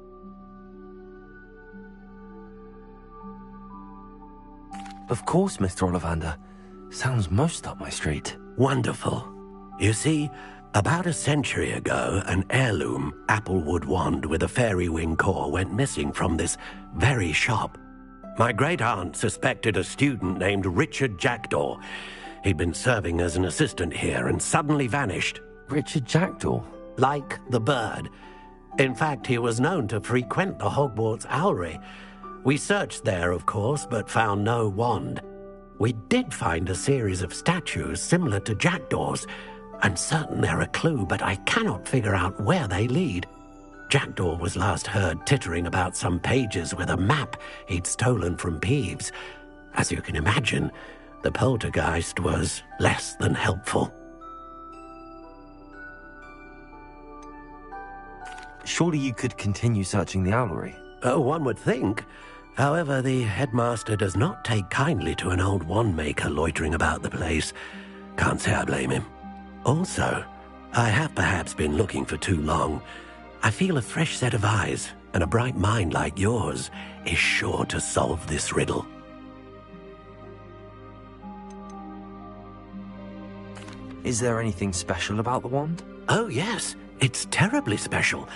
Of course, Mr. Ollivander. Sounds most up my street. Wonderful. You see, about a century ago, an heirloom applewood wand with a fairy wing core went missing from this very shop. My great-aunt suspected a student named Richard Jackdaw. He'd been serving as an assistant here and suddenly vanished. Richard Jackdaw? Like the bird. In fact, he was known to frequent the Hogwarts Owlery. We searched there, of course, but found no wand. We did find a series of statues similar to jackdaws. I'm certain they're a clue, but I cannot figure out where they lead. Jackdaw was last heard tittering about some pages with a map he'd stolen from Peeves. As you can imagine, the poltergeist was less than helpful. Surely you could continue searching the owlery. Oh, one would think. However, the headmaster does not take kindly to an old wand-maker loitering about the place. Can't say I blame him. Also, I have perhaps been looking for too long. I feel a fresh set of eyes, and a bright mind like yours is sure to solve this riddle. Is there anything special about the wand? Oh, yes. It's terribly special.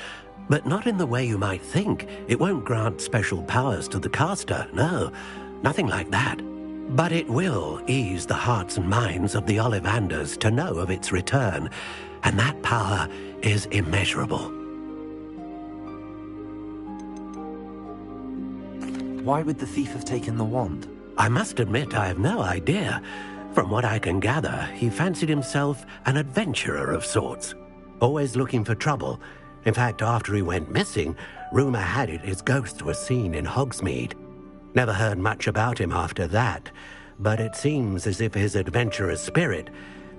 But not in the way you might think. It won't grant special powers to the caster, no. Nothing like that. But it will ease the hearts and minds of the Ollivanders to know of its return, and that power is immeasurable. Why would the thief have taken the wand? I must admit I have no idea. From what I can gather, he fancied himself an adventurer of sorts, always looking for trouble. In fact, after he went missing, rumor had it his ghost was seen in Hogsmeade. Never heard much about him after that, but it seems as if his adventurous spirit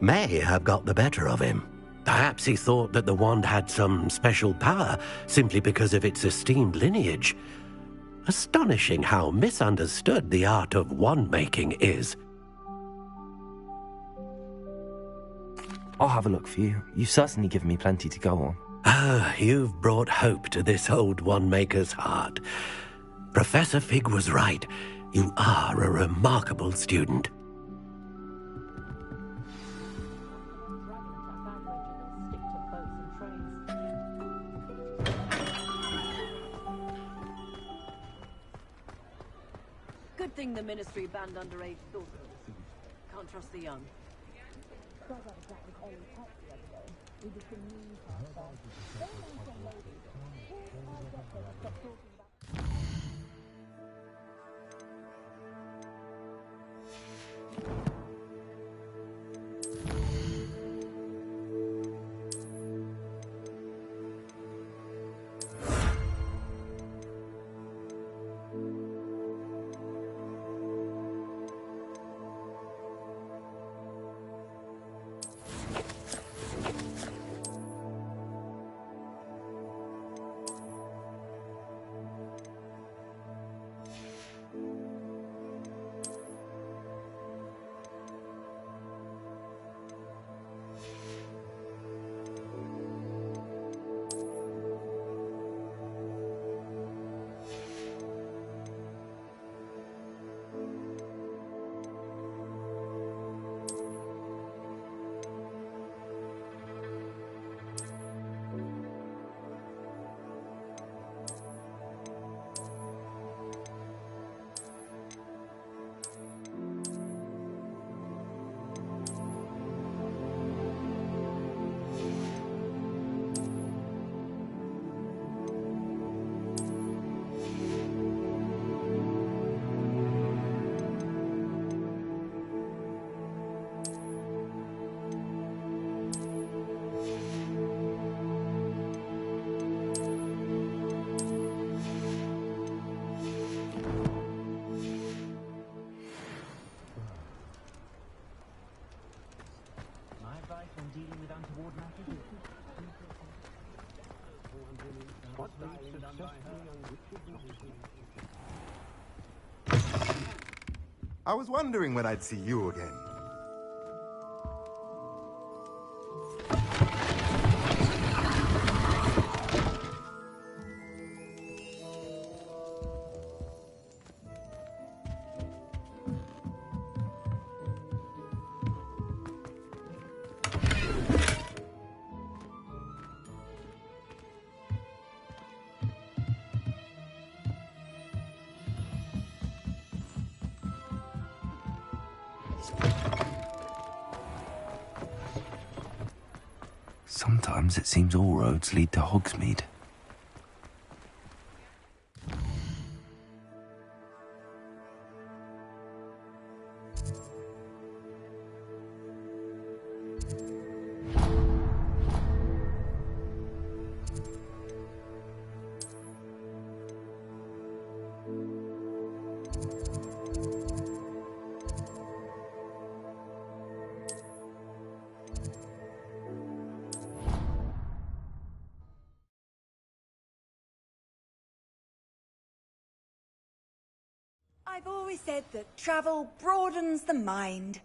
may have got the better of him. Perhaps he thought that the wand had some special power simply because of its esteemed lineage. Astonishing how misunderstood the art of wand-making is. I'll have a look for you. You've certainly given me plenty to go on. Ah, you've brought hope to this old wand-maker's heart. Professor Fig was right. You are a remarkable student. Good thing the Ministry banned underage daughters. Can't trust the young. I was wondering when I'd see you again. Sometimes it seems all roads lead to Hogsmeade. I've always said that travel broadens the mind.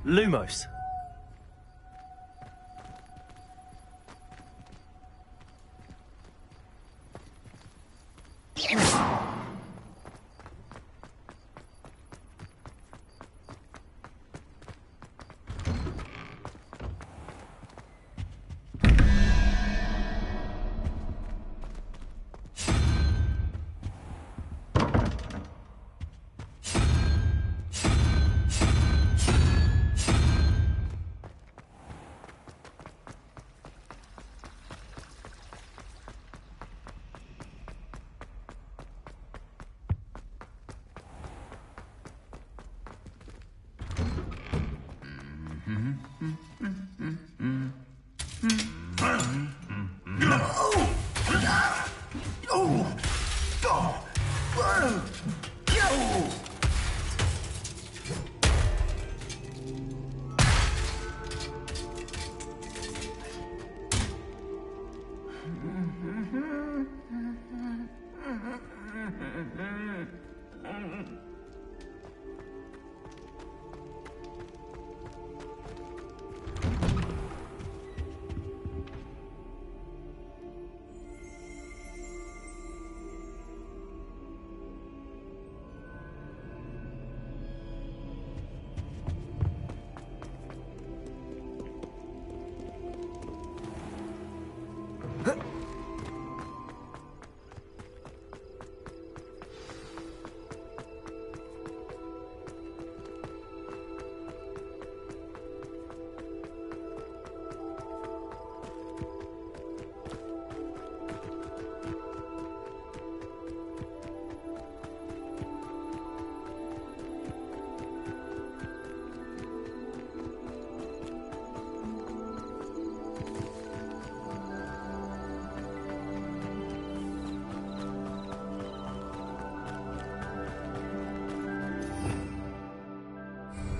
Lumos.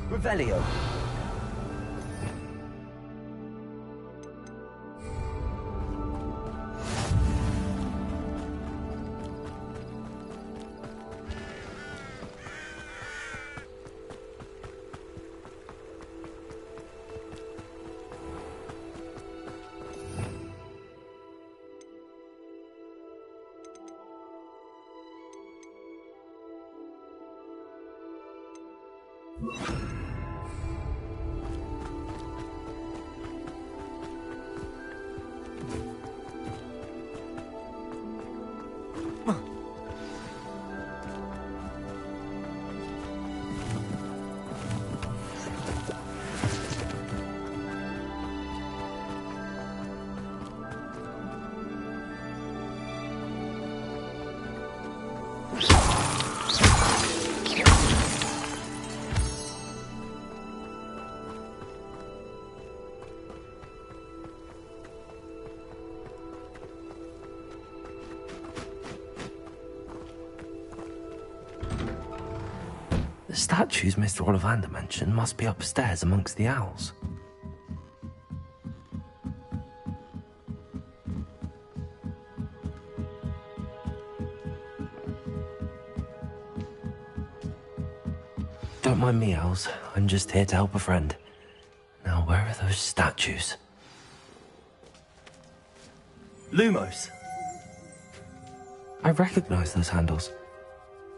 Revelio. The statues Mr. Ollivander mentioned must be upstairs amongst the owls. Don't mind me, owls. I'm just here to help a friend. Now, where are those statues? Lumos. I recognize those handles.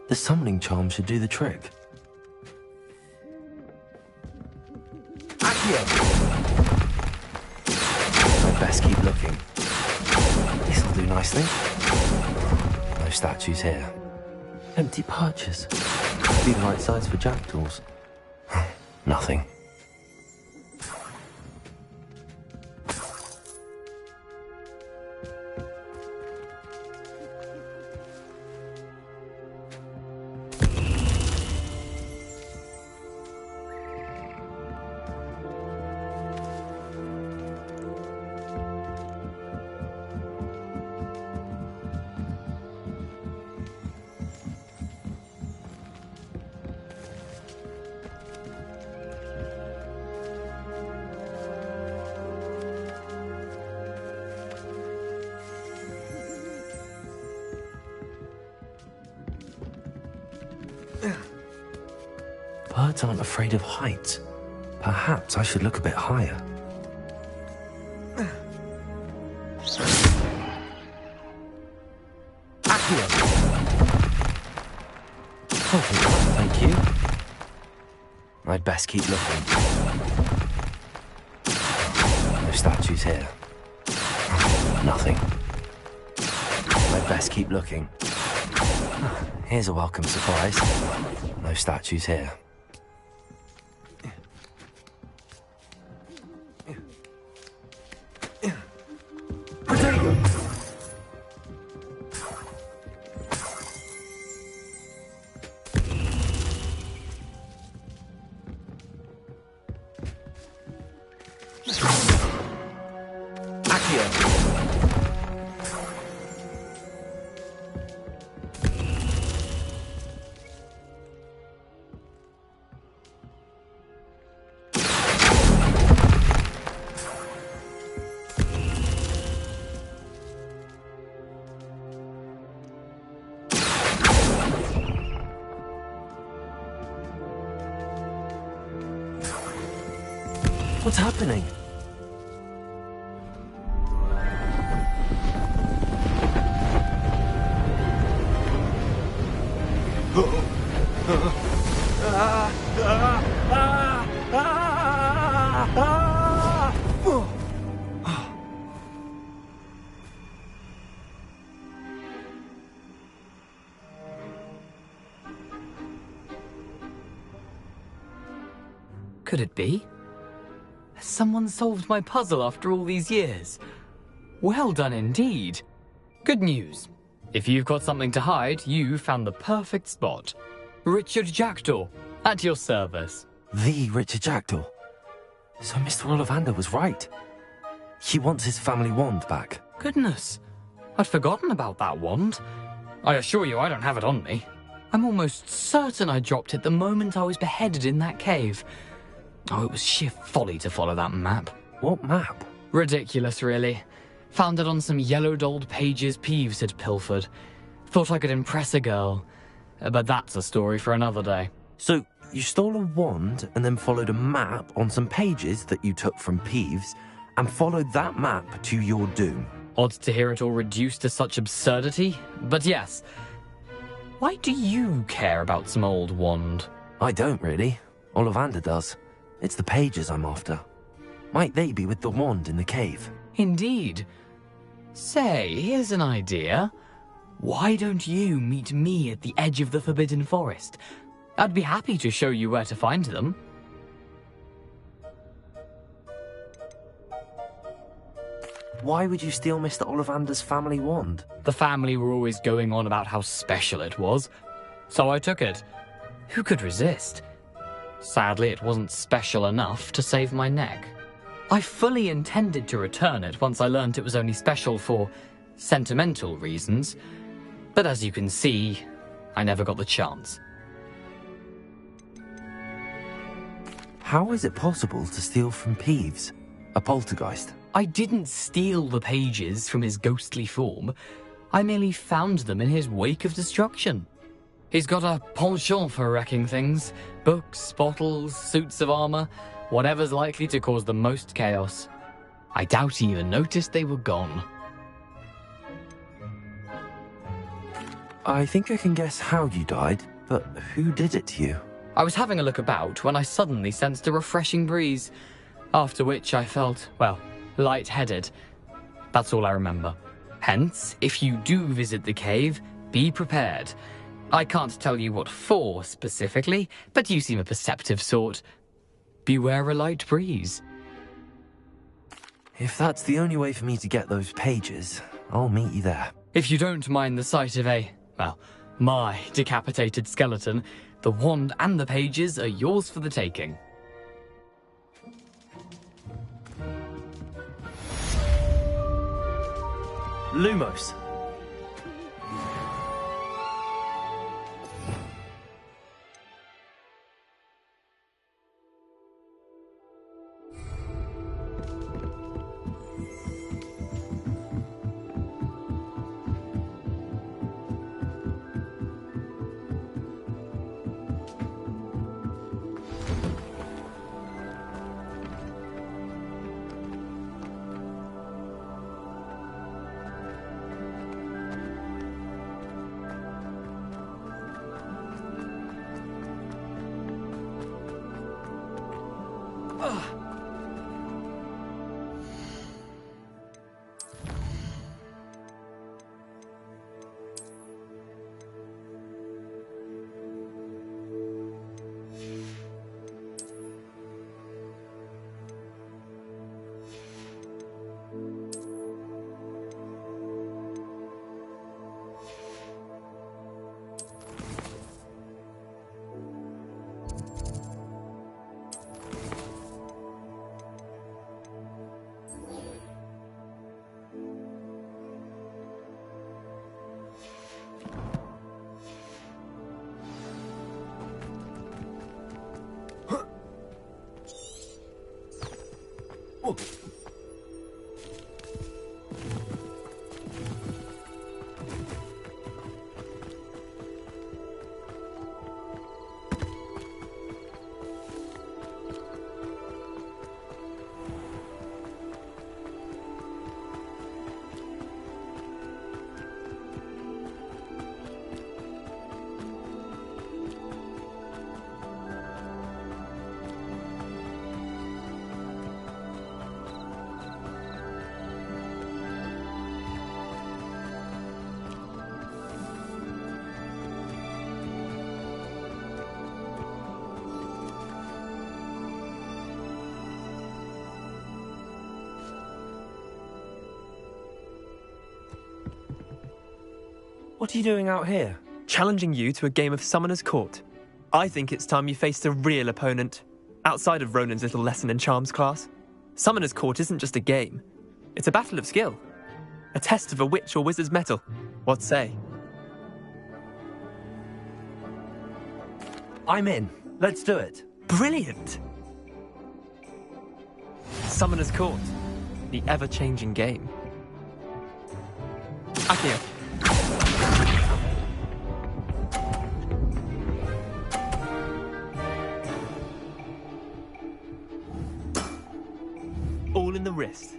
The summoning charm should do the trick. I'd best keep looking. This'll do nicely. No statues here. Empty perches. Be the right size for jackdaws. Nothing. Birds aren't afraid of heights. Perhaps I should look a bit higher. Accio! Oh, thank you. I'd best keep looking. No statues here. Nothing. I'd best keep looking. Here's a welcome surprise. No statues here. What's happening? Could it be? Has someone solved my puzzle after all these years? Well done indeed. Good news. If you've got something to hide, you found the perfect spot. Richard Jackdaw, at your service. The Richard Jackdaw. So Mr. Ollivander was right. He wants his family wand back. Goodness, I'd forgotten about that wand. I assure you I don't have it on me. I'm almost certain I dropped it the moment I was beheaded in that cave. Oh, it was sheer folly to follow that map. What map? Ridiculous, really. Found it on some yellowed old pages Peeves had pilfered. Thought I could impress a girl. But that's a story for another day. So, you stole a wand and then followed a map on some pages that you took from Peeves and followed that map to your doom. Odd to hear it all reduced to such absurdity, but yes. Why do you care about some old wand? I don't, really. Ollivander does. It's the pages I'm after. Might they be with the wand in the cave? Indeed. Say, here's an idea. Why don't you meet me at the edge of the Forbidden Forest? I'd be happy to show you where to find them. Why would you steal Mr. Ollivander's family wand? The family were always going on about how special it was, so I took it. Who could resist? Sadly, it wasn't special enough to save my neck. I fully intended to return it once I learned it was only special for sentimental reasons, but as you can see, I never got the chance. How is it possible to steal from Peeves, a poltergeist? I didn't steal the pages from his ghostly form. I merely found them in his wake of destruction. He's got a penchant for wrecking things. Books, bottles, suits of armor, whatever's likely to cause the most chaos. I doubt he even noticed they were gone. I think I can guess how you died, but who did it to you? I was having a look about when I suddenly sensed a refreshing breeze, after which I felt, well, lightheaded. That's all I remember. Hence, if you do visit the cave, be prepared. I can't tell you what for specifically, but you seem a perceptive sort. Beware a light breeze. If that's the only way for me to get those pages, I'll meet you there. If you don't mind the sight of my decapitated skeleton, the wand and the pages are yours for the taking. Lumos. What are you doing out here? Challenging you to a game of Summoner's Court. I think it's time you faced a real opponent, outside of Ronan's little lesson in charms class. Summoner's Court isn't just a game. It's a battle of skill. A test of a witch or wizard's mettle. What say? I'm in. Let's do it. Brilliant! Summoner's Court. The ever-changing game. Akio. All in the wrist.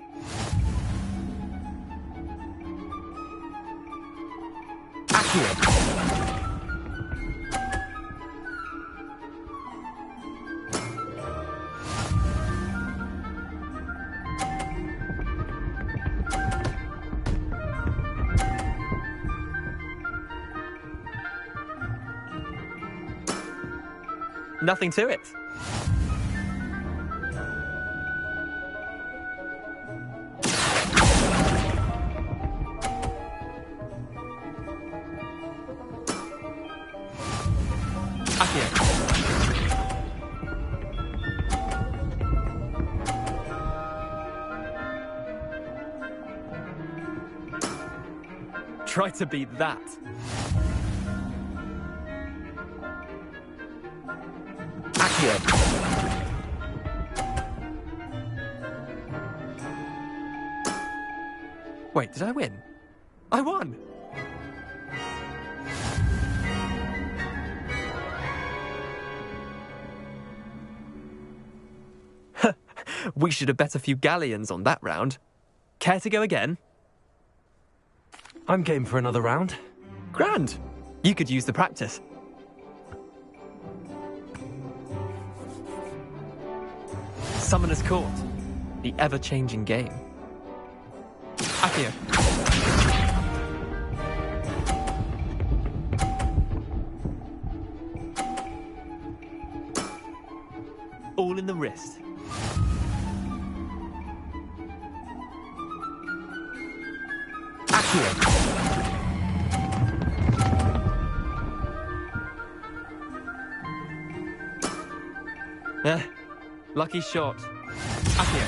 Akio. Nothing to it. Try to beat that. Akio. Wait, did I win? I won! We should have bet a few galleons on that round. Care to go again? I'm game for another round. Grand. You could use the practice. Summoner's Court. The ever-changing game. Akio. All in the wrist. Akio. Lucky shot. Akio.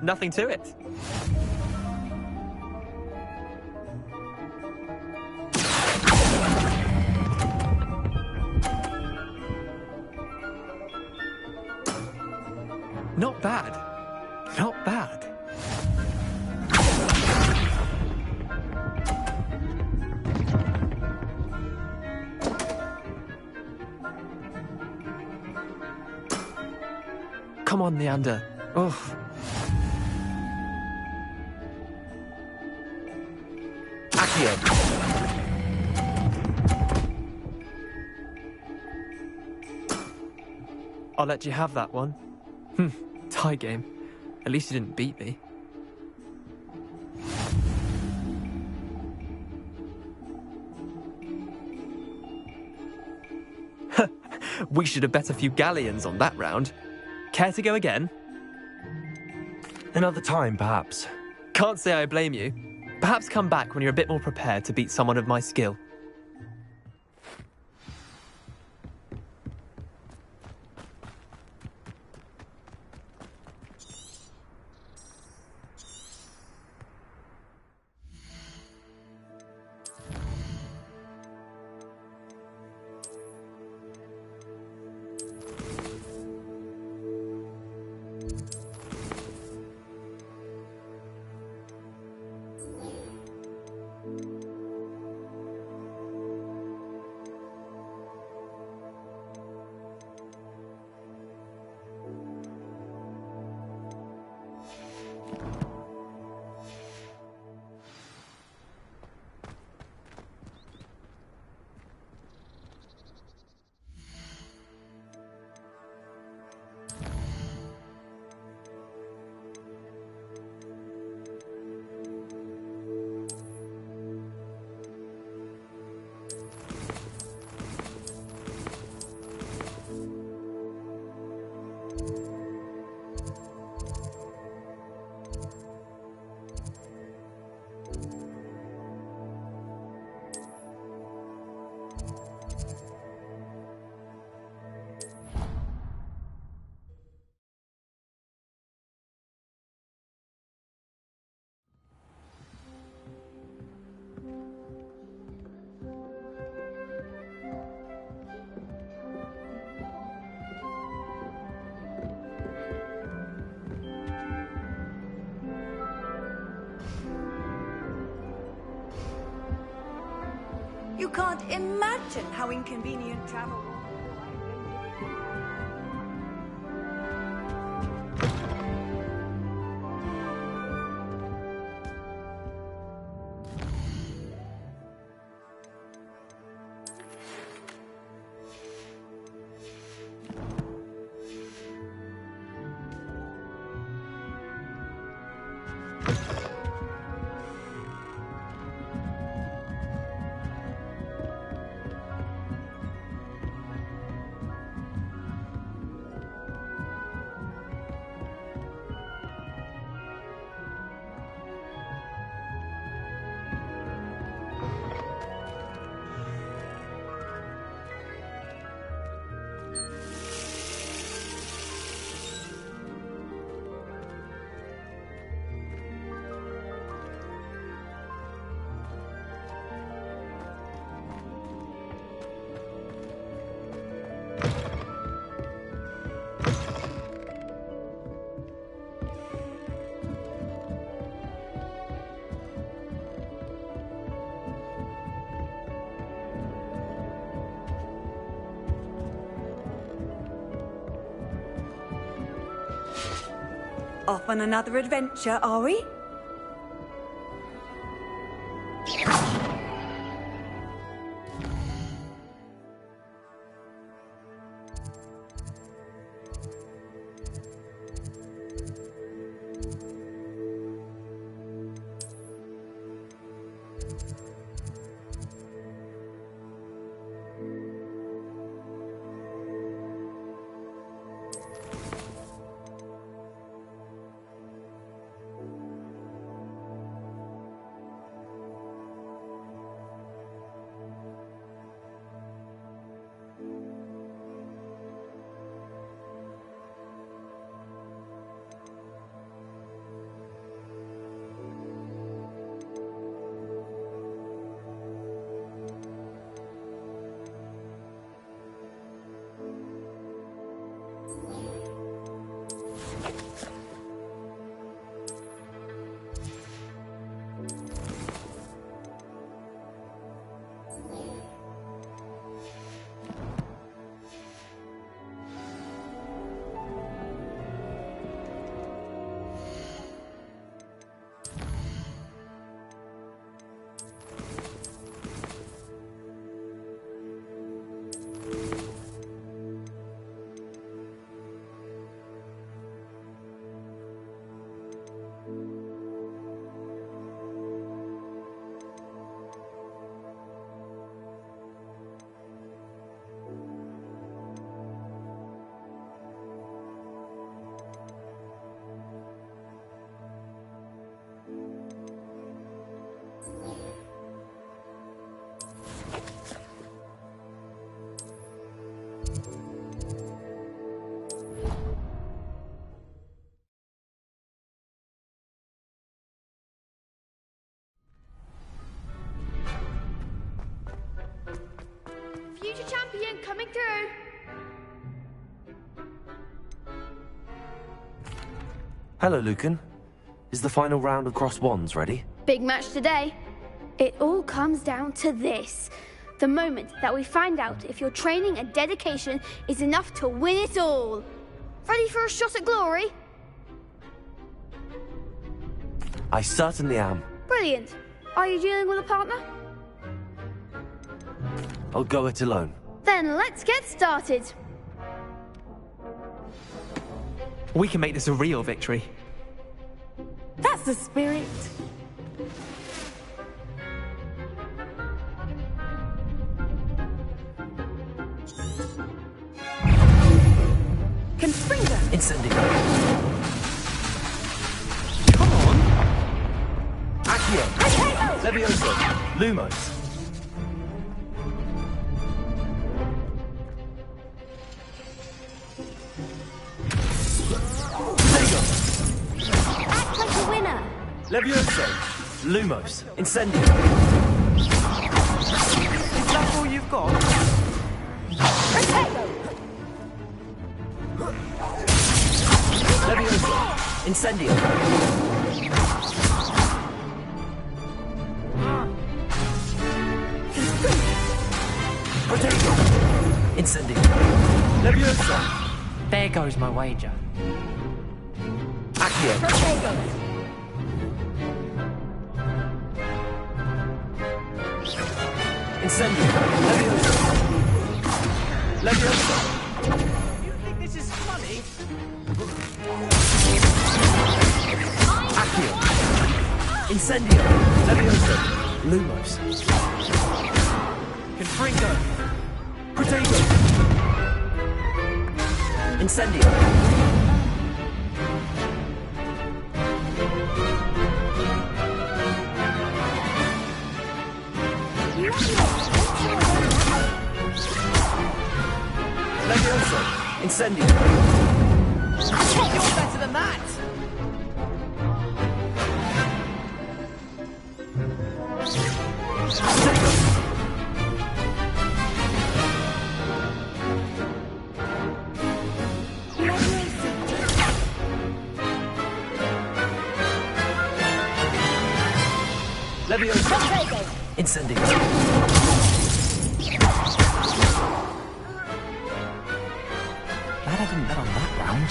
Nothing to it. Not bad. Not bad. Come on, Leander. Oh. Accio! I'll let you have that one. Tie game. At least you didn't beat me. We should have bet a few galleons on that round. Care to go again? Another time, perhaps. Can't say I blame you. Perhaps come back when you're a bit more prepared to beat someone of my skill. You can't imagine how inconvenient travel. Off on another adventure, are we? coming through. Hello, Lucan. Is the final round of cross wands ready? Big match today. It all comes down to this. The moment that we find out if your training and dedication is enough to win it all. Ready for a shot at glory? I certainly am. Brilliant. Are you dealing with a partner? I'll go it alone. Then let's get started. We can make this a real victory. That's the spirit. Confringo. Incendio. Come on! Accio. Levioso. Lumos. Act like a winner. Levioso. Lumos. Incendio. Is that all you've got? Levioso. Incendio. Potato. Incendio. Levioso. There goes my wager. Accio. Incendio. Levioso. Levioso. You think this is funny? Accio. Incendio. Levioso. Lumos. Confringo. Potato. Incendio. Levioso. Incendio. You're better than that! Levioso. Incendio. Glad I didn't bet on that round.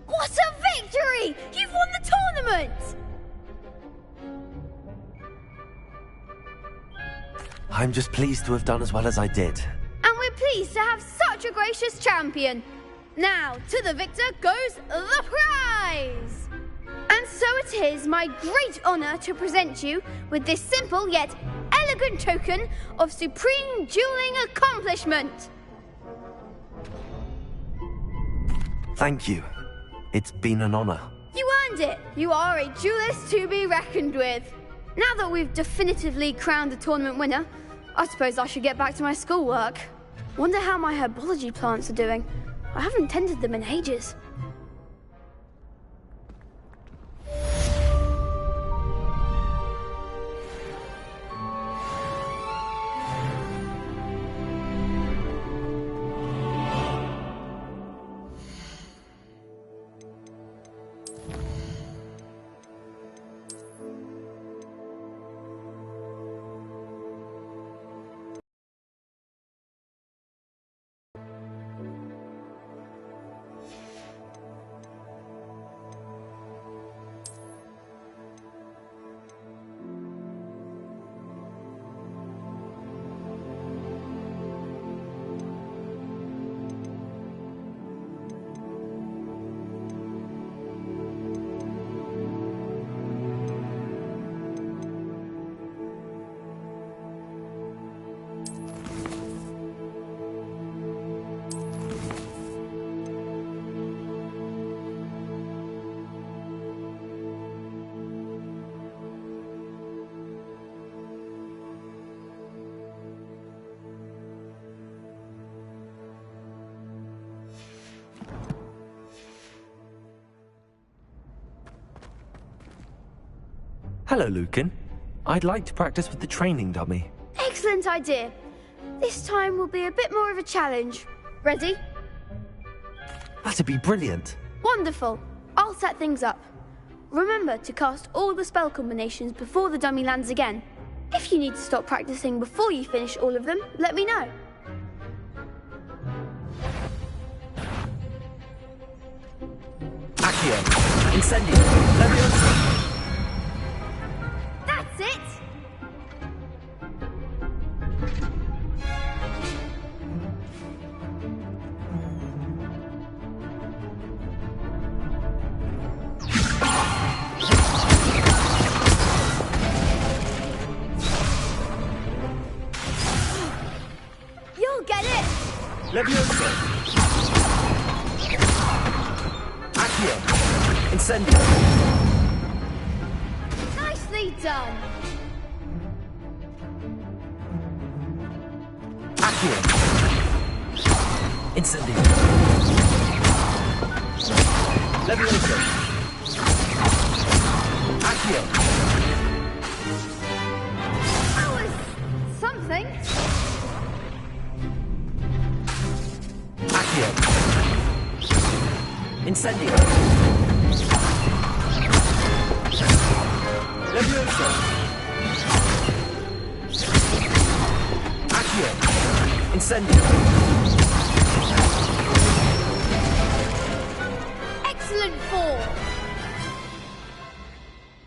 What a victory! You've won the tournament! I'm just pleased to have done as well as I did. And we're pleased to have such a gracious champion. Now, to the victor goes the prize! And so it is my great honor to present you with this simple yet elegant token of supreme dueling accomplishment. Thank you. It's been an honor. You earned it. You are a duelist to be reckoned with. Now that we've definitively crowned the tournament winner, I suppose I should get back to my schoolwork. Wonder how my herbology plants are doing. I haven't tended them in ages. Hello, Lucan. I'd like to practice with the training dummy. Excellent idea. This time will be a bit more of a challenge. Ready? That'd be brilliant. Wonderful. I'll set things up. Remember to cast all the spell combinations before the dummy lands again. If you need to stop practicing before you finish all of them, let me know. Accio. Incendio. Leviosa. That's it! You'll get it! Leviosa. Accio. Incendio. Nicely done! Accio. Incendio. Leviosa. Accio. That was something. Accio. Incendio. Leviosa. Accio. Incendio. Excellent form!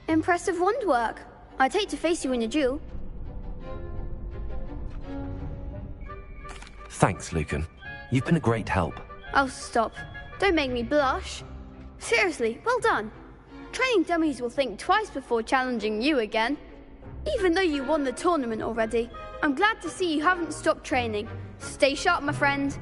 Impressive wand work. I'd hate to face you in a duel. Thanks, Lucan. You've been a great help. Oh, stop. Don't make me blush. Seriously, well done. Training dummies will think twice before challenging you again. Even though you won the tournament already, I'm glad to see you haven't stopped training. Stay sharp, my friend.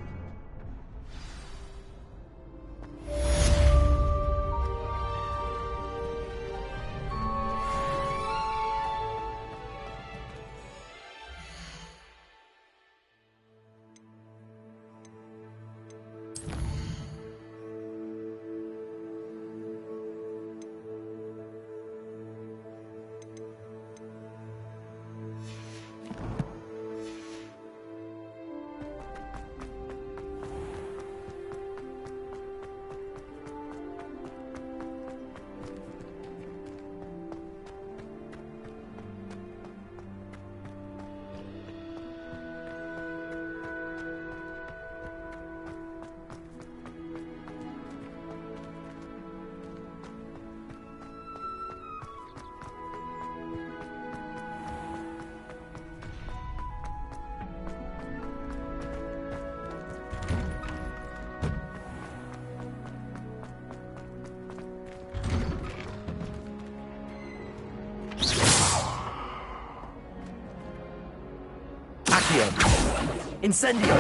Incendio!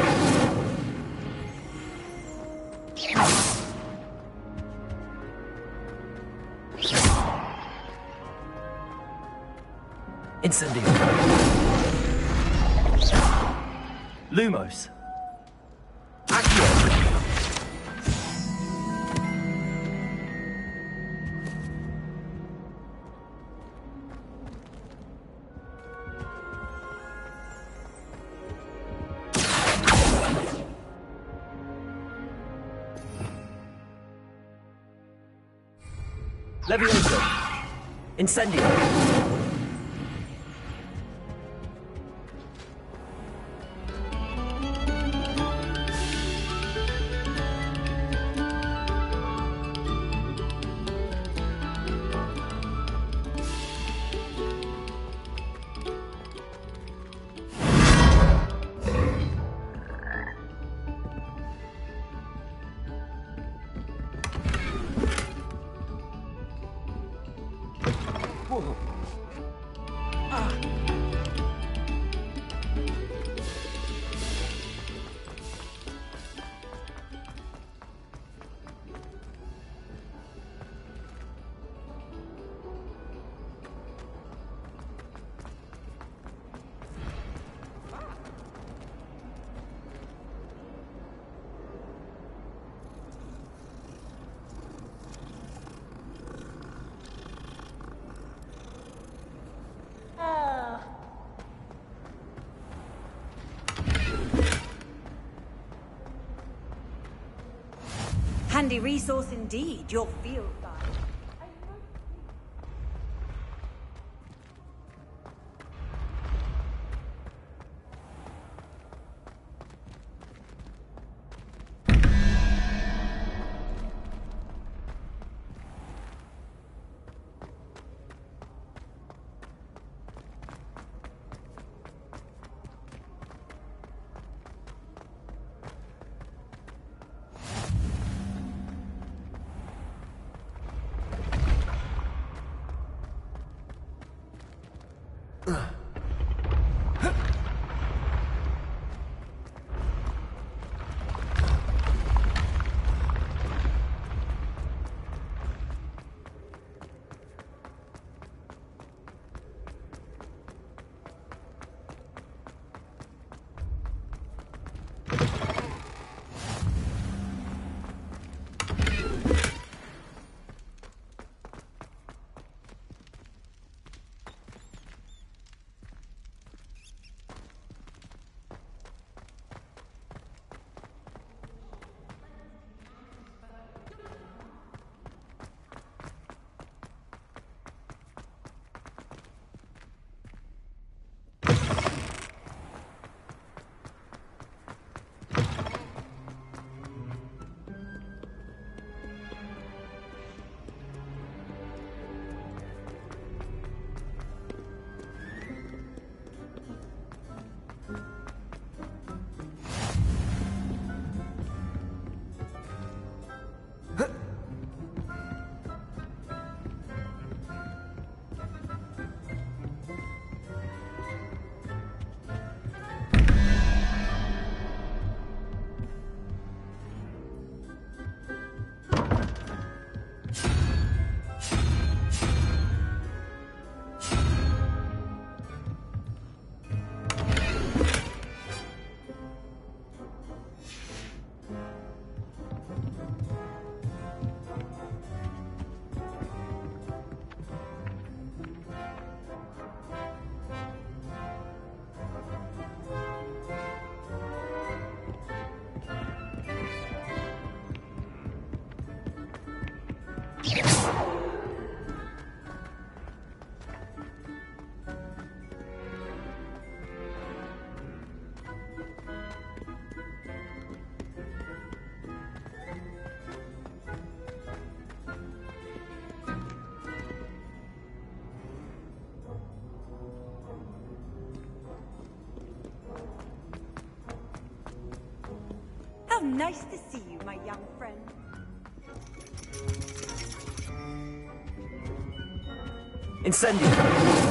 Incendio! Lumos! Accio! Leviosa! Incendio! Handy resource indeed, your field guide. How nice to see you, my young friend. Incendio!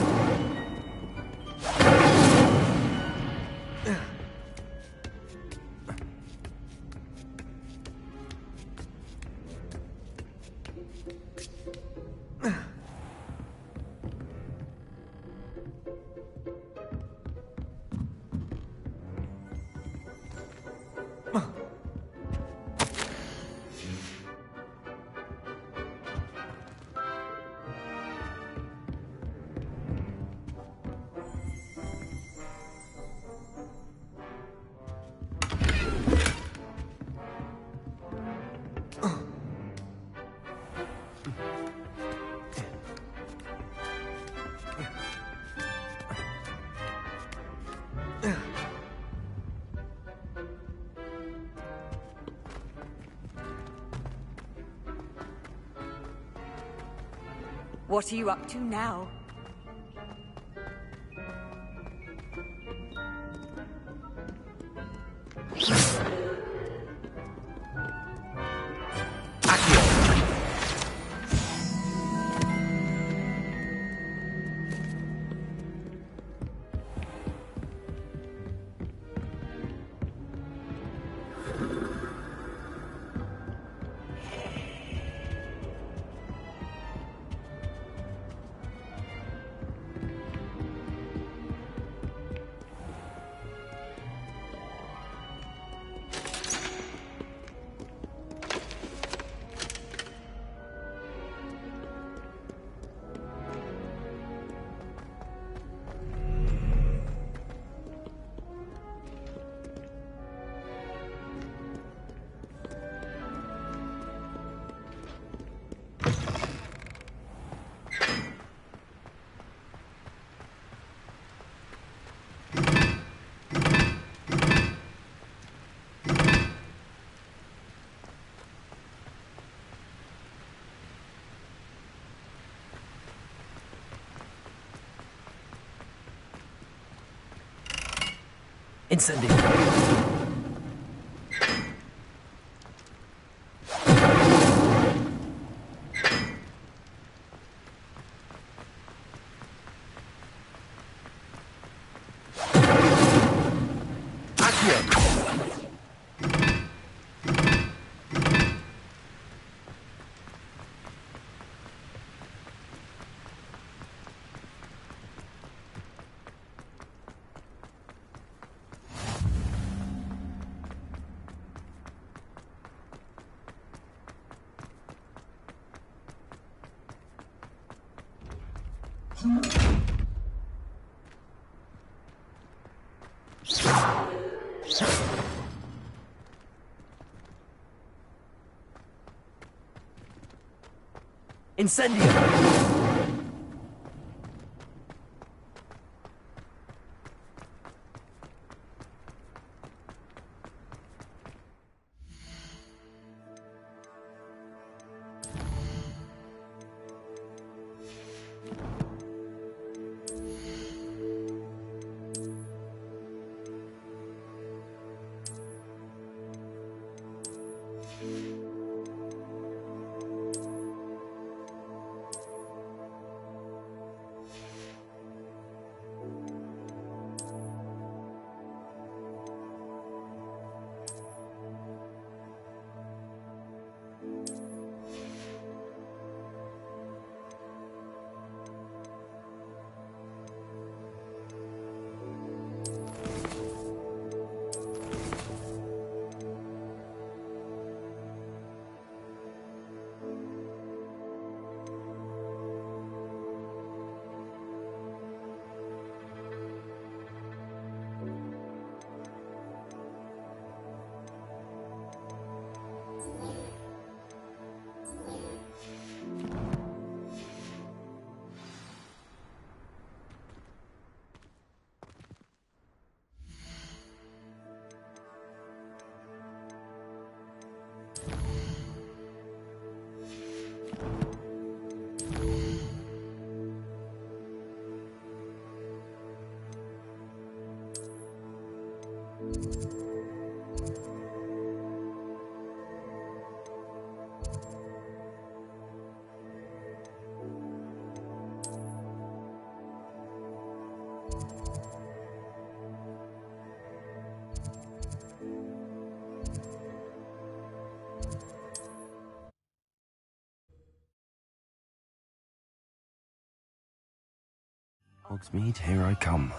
What are you up to now? Incendio. Incendio. Hogsmeade, here I come.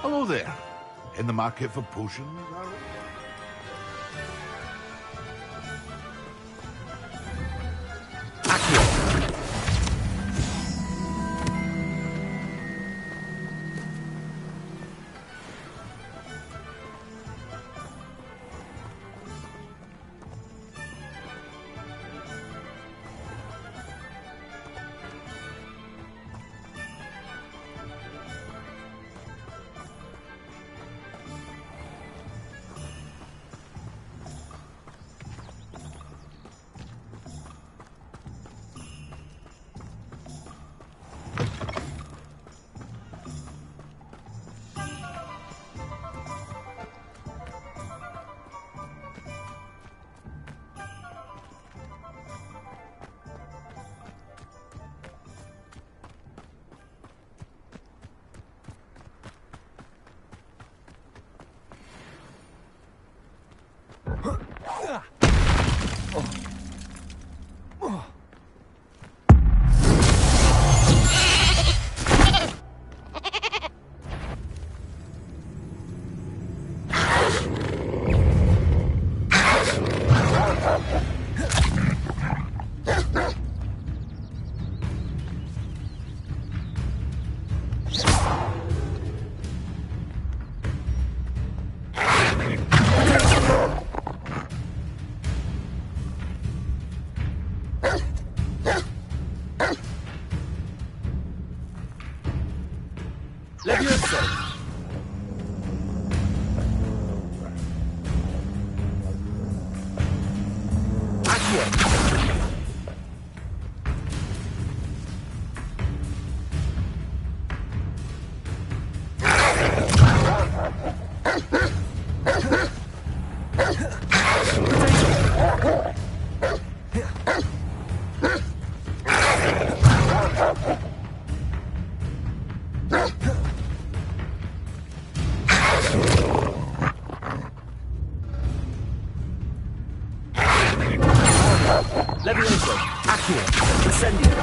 Hello there. In the market for potions? Accio. Levioso. Accio. Incendio.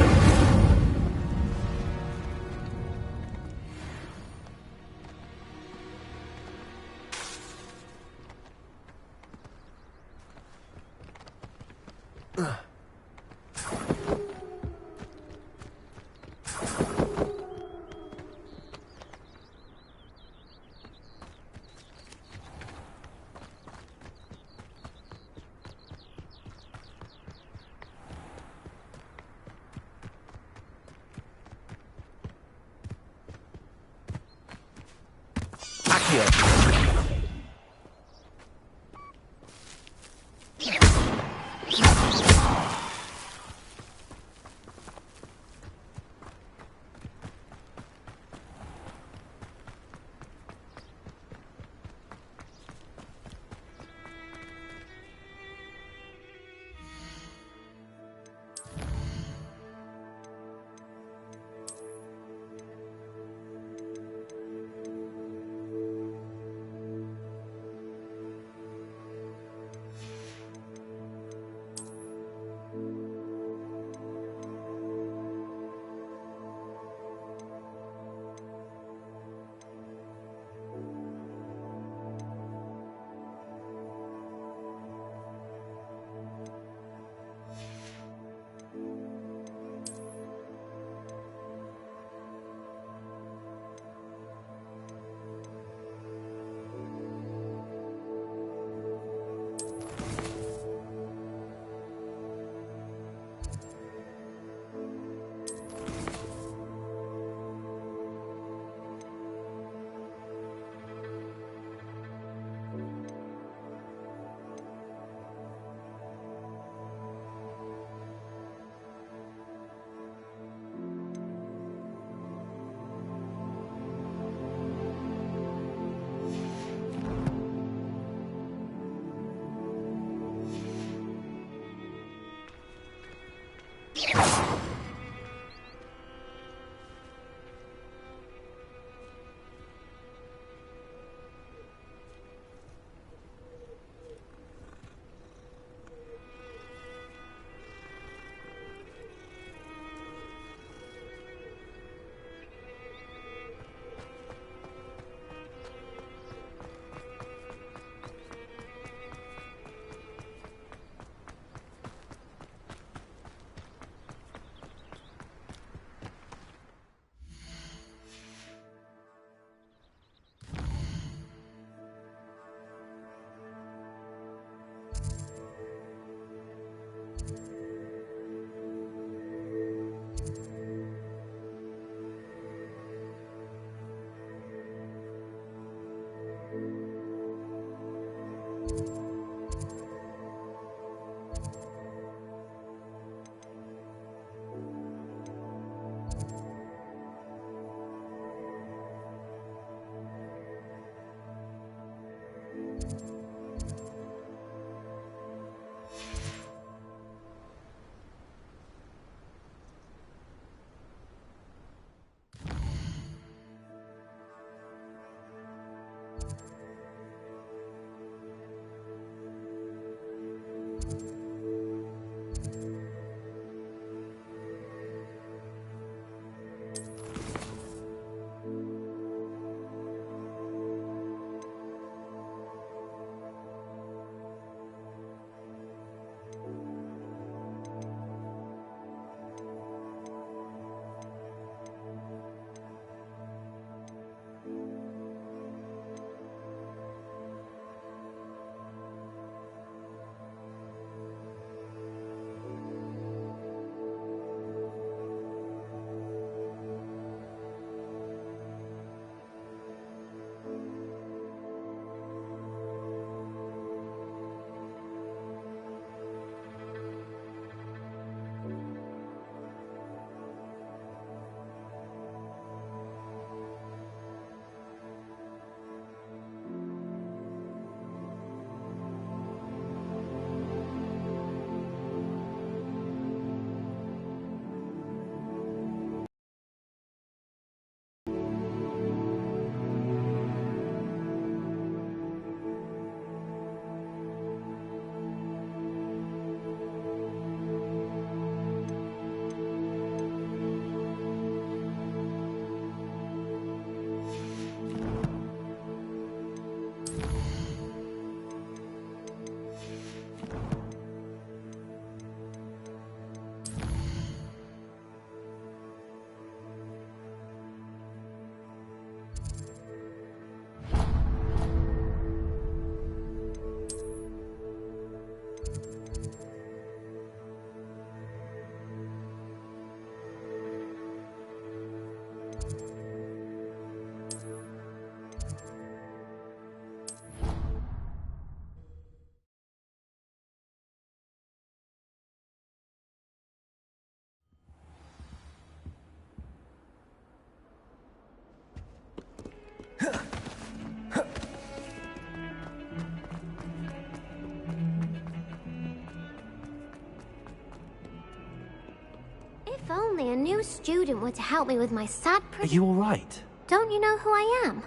If only a new student were to help me with my sad Are you alright? Don't you know who I am?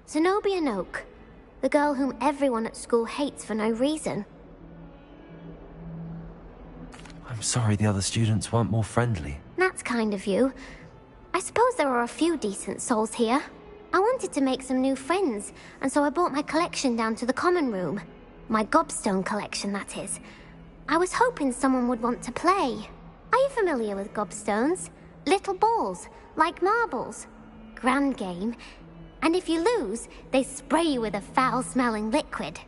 Zenobia Noak, the girl whom everyone at school hates for no reason. I'm sorry the other students weren't more friendly. That's kind of you. I suppose there are a few decent souls here. I wanted to make some new friends, and so I brought my collection down to the common room. My gobstone collection, that is. I was hoping someone would want to play. Are you familiar with gobstones? Little balls, like marbles. Grand game. And if you lose, they spray you with a foul-smelling liquid.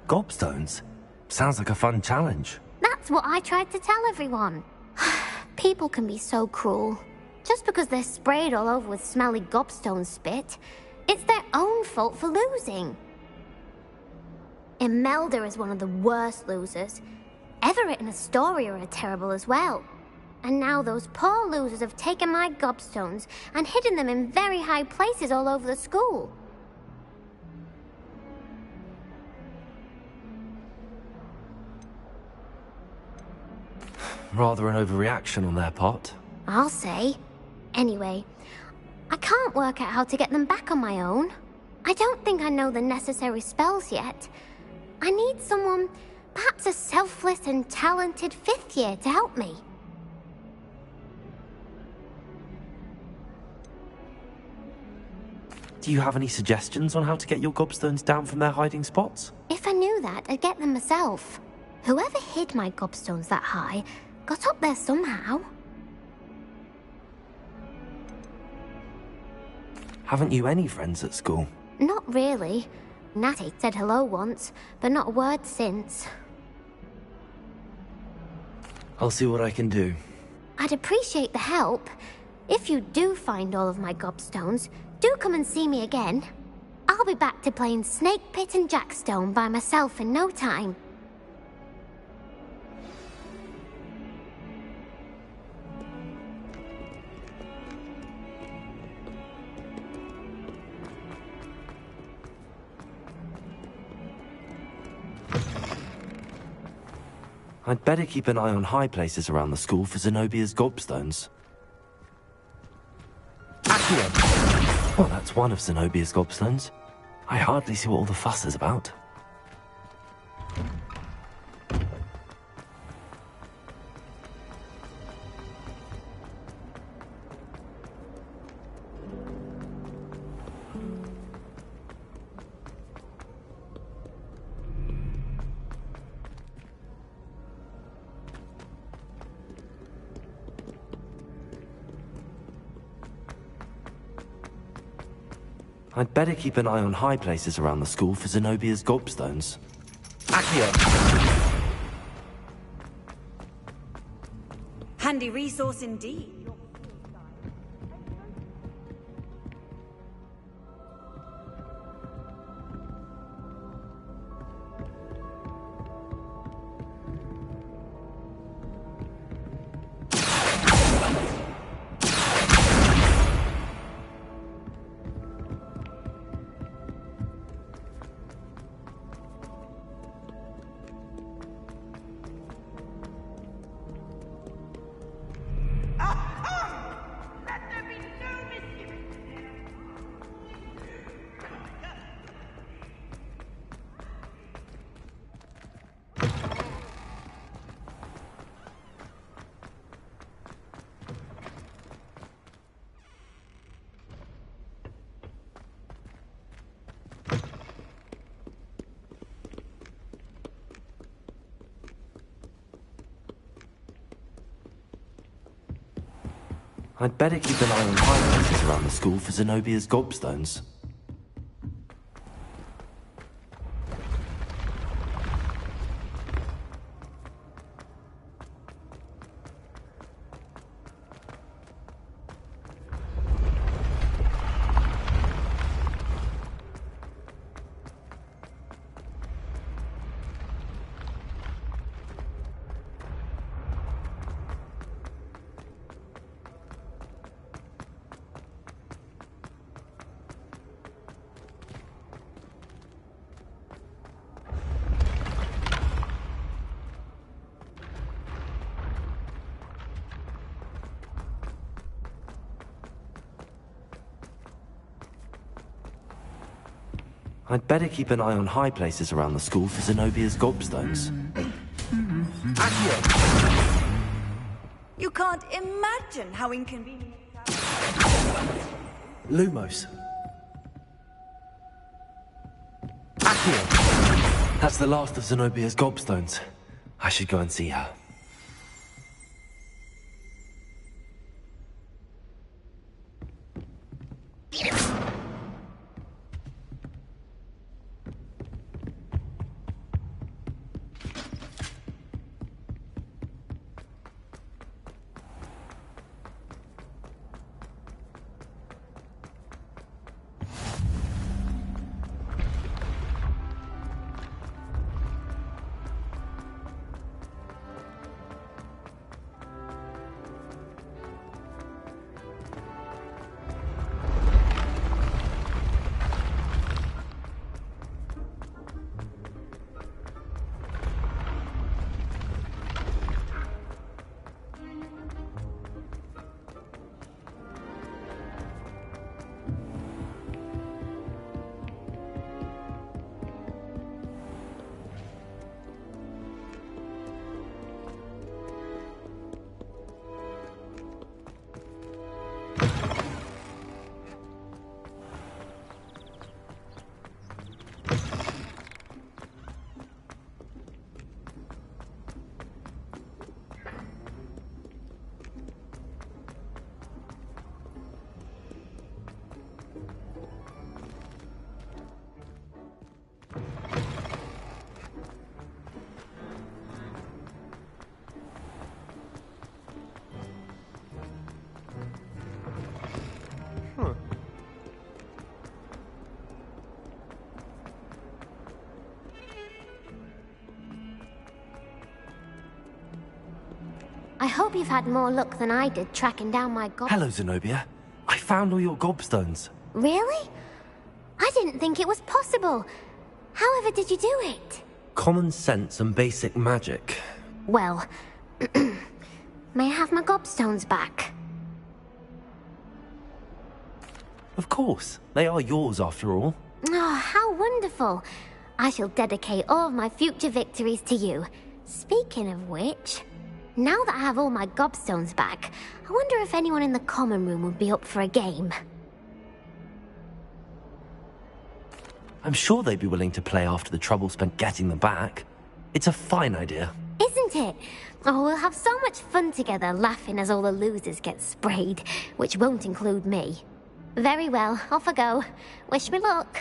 Gobstones? Sounds like a fun challenge. That's what I tried to tell everyone. People can be so cruel. Just because they're sprayed all over with smelly gobstone spit, it's their own fault for losing. Imelda is one of the worst losers. Everett and Astoria are terrible as well. And now those poor losers have taken my gobstones and hidden them in very high places all over the school. Rather an overreaction on their part. I'll say. Anyway, I can't work out how to get them back on my own. I don't think I know the necessary spells yet. I need someone, perhaps a selfless and talented 5th year to help me. Do you have any suggestions on how to get your gobstones down from their hiding spots? If I knew that, I'd get them myself. Whoever hid my gobstones that high got up there somehow. Haven't you any friends at school? Not really. Natty said hello once, but not a word since. I'll see what I can do. I'd appreciate the help. If you do find all of my gobstones, do come and see me again. I'll be back to playing Snake Pit and Jackstone by myself in no time. I'd better keep an eye on high places around the school for Zenobia's gobstones. Accio! Well, that's one of Zenobia's gobstones. I hardly see what all the fuss is about. I'd better keep an eye on high places around the school for Zenobia's gobstones. Accio! Handy resource indeed. I'd better keep an eye on high places around the school for Zenobia's gobstones. I'd better keep an eye on high places around the school for Zenobia's gobstones. You can't imagine how inconvenient. Lumos. Accio! That's the last of Zenobia's gobstones. I should go and see her. I hope you've had more luck than I did tracking down my gob... Hello, Zenobia. I found all your gobstones. Really? I didn't think it was possible. However did you do it? Common sense and basic magic. Well, may I have my gobstones back? Of course. They are yours, after all. Oh, how wonderful. I shall dedicate all of my future victories to you. Speaking of which, now that I have all my gobstones back, I wonder if anyone in the common room would be up for a game. I'm sure they'd be willing to play after the trouble spent getting them back. It's a fine idea. Isn't it? Oh, we'll have so much fun together, laughing as all the losers get sprayed, which won't include me. Very well, off I go. Wish me luck.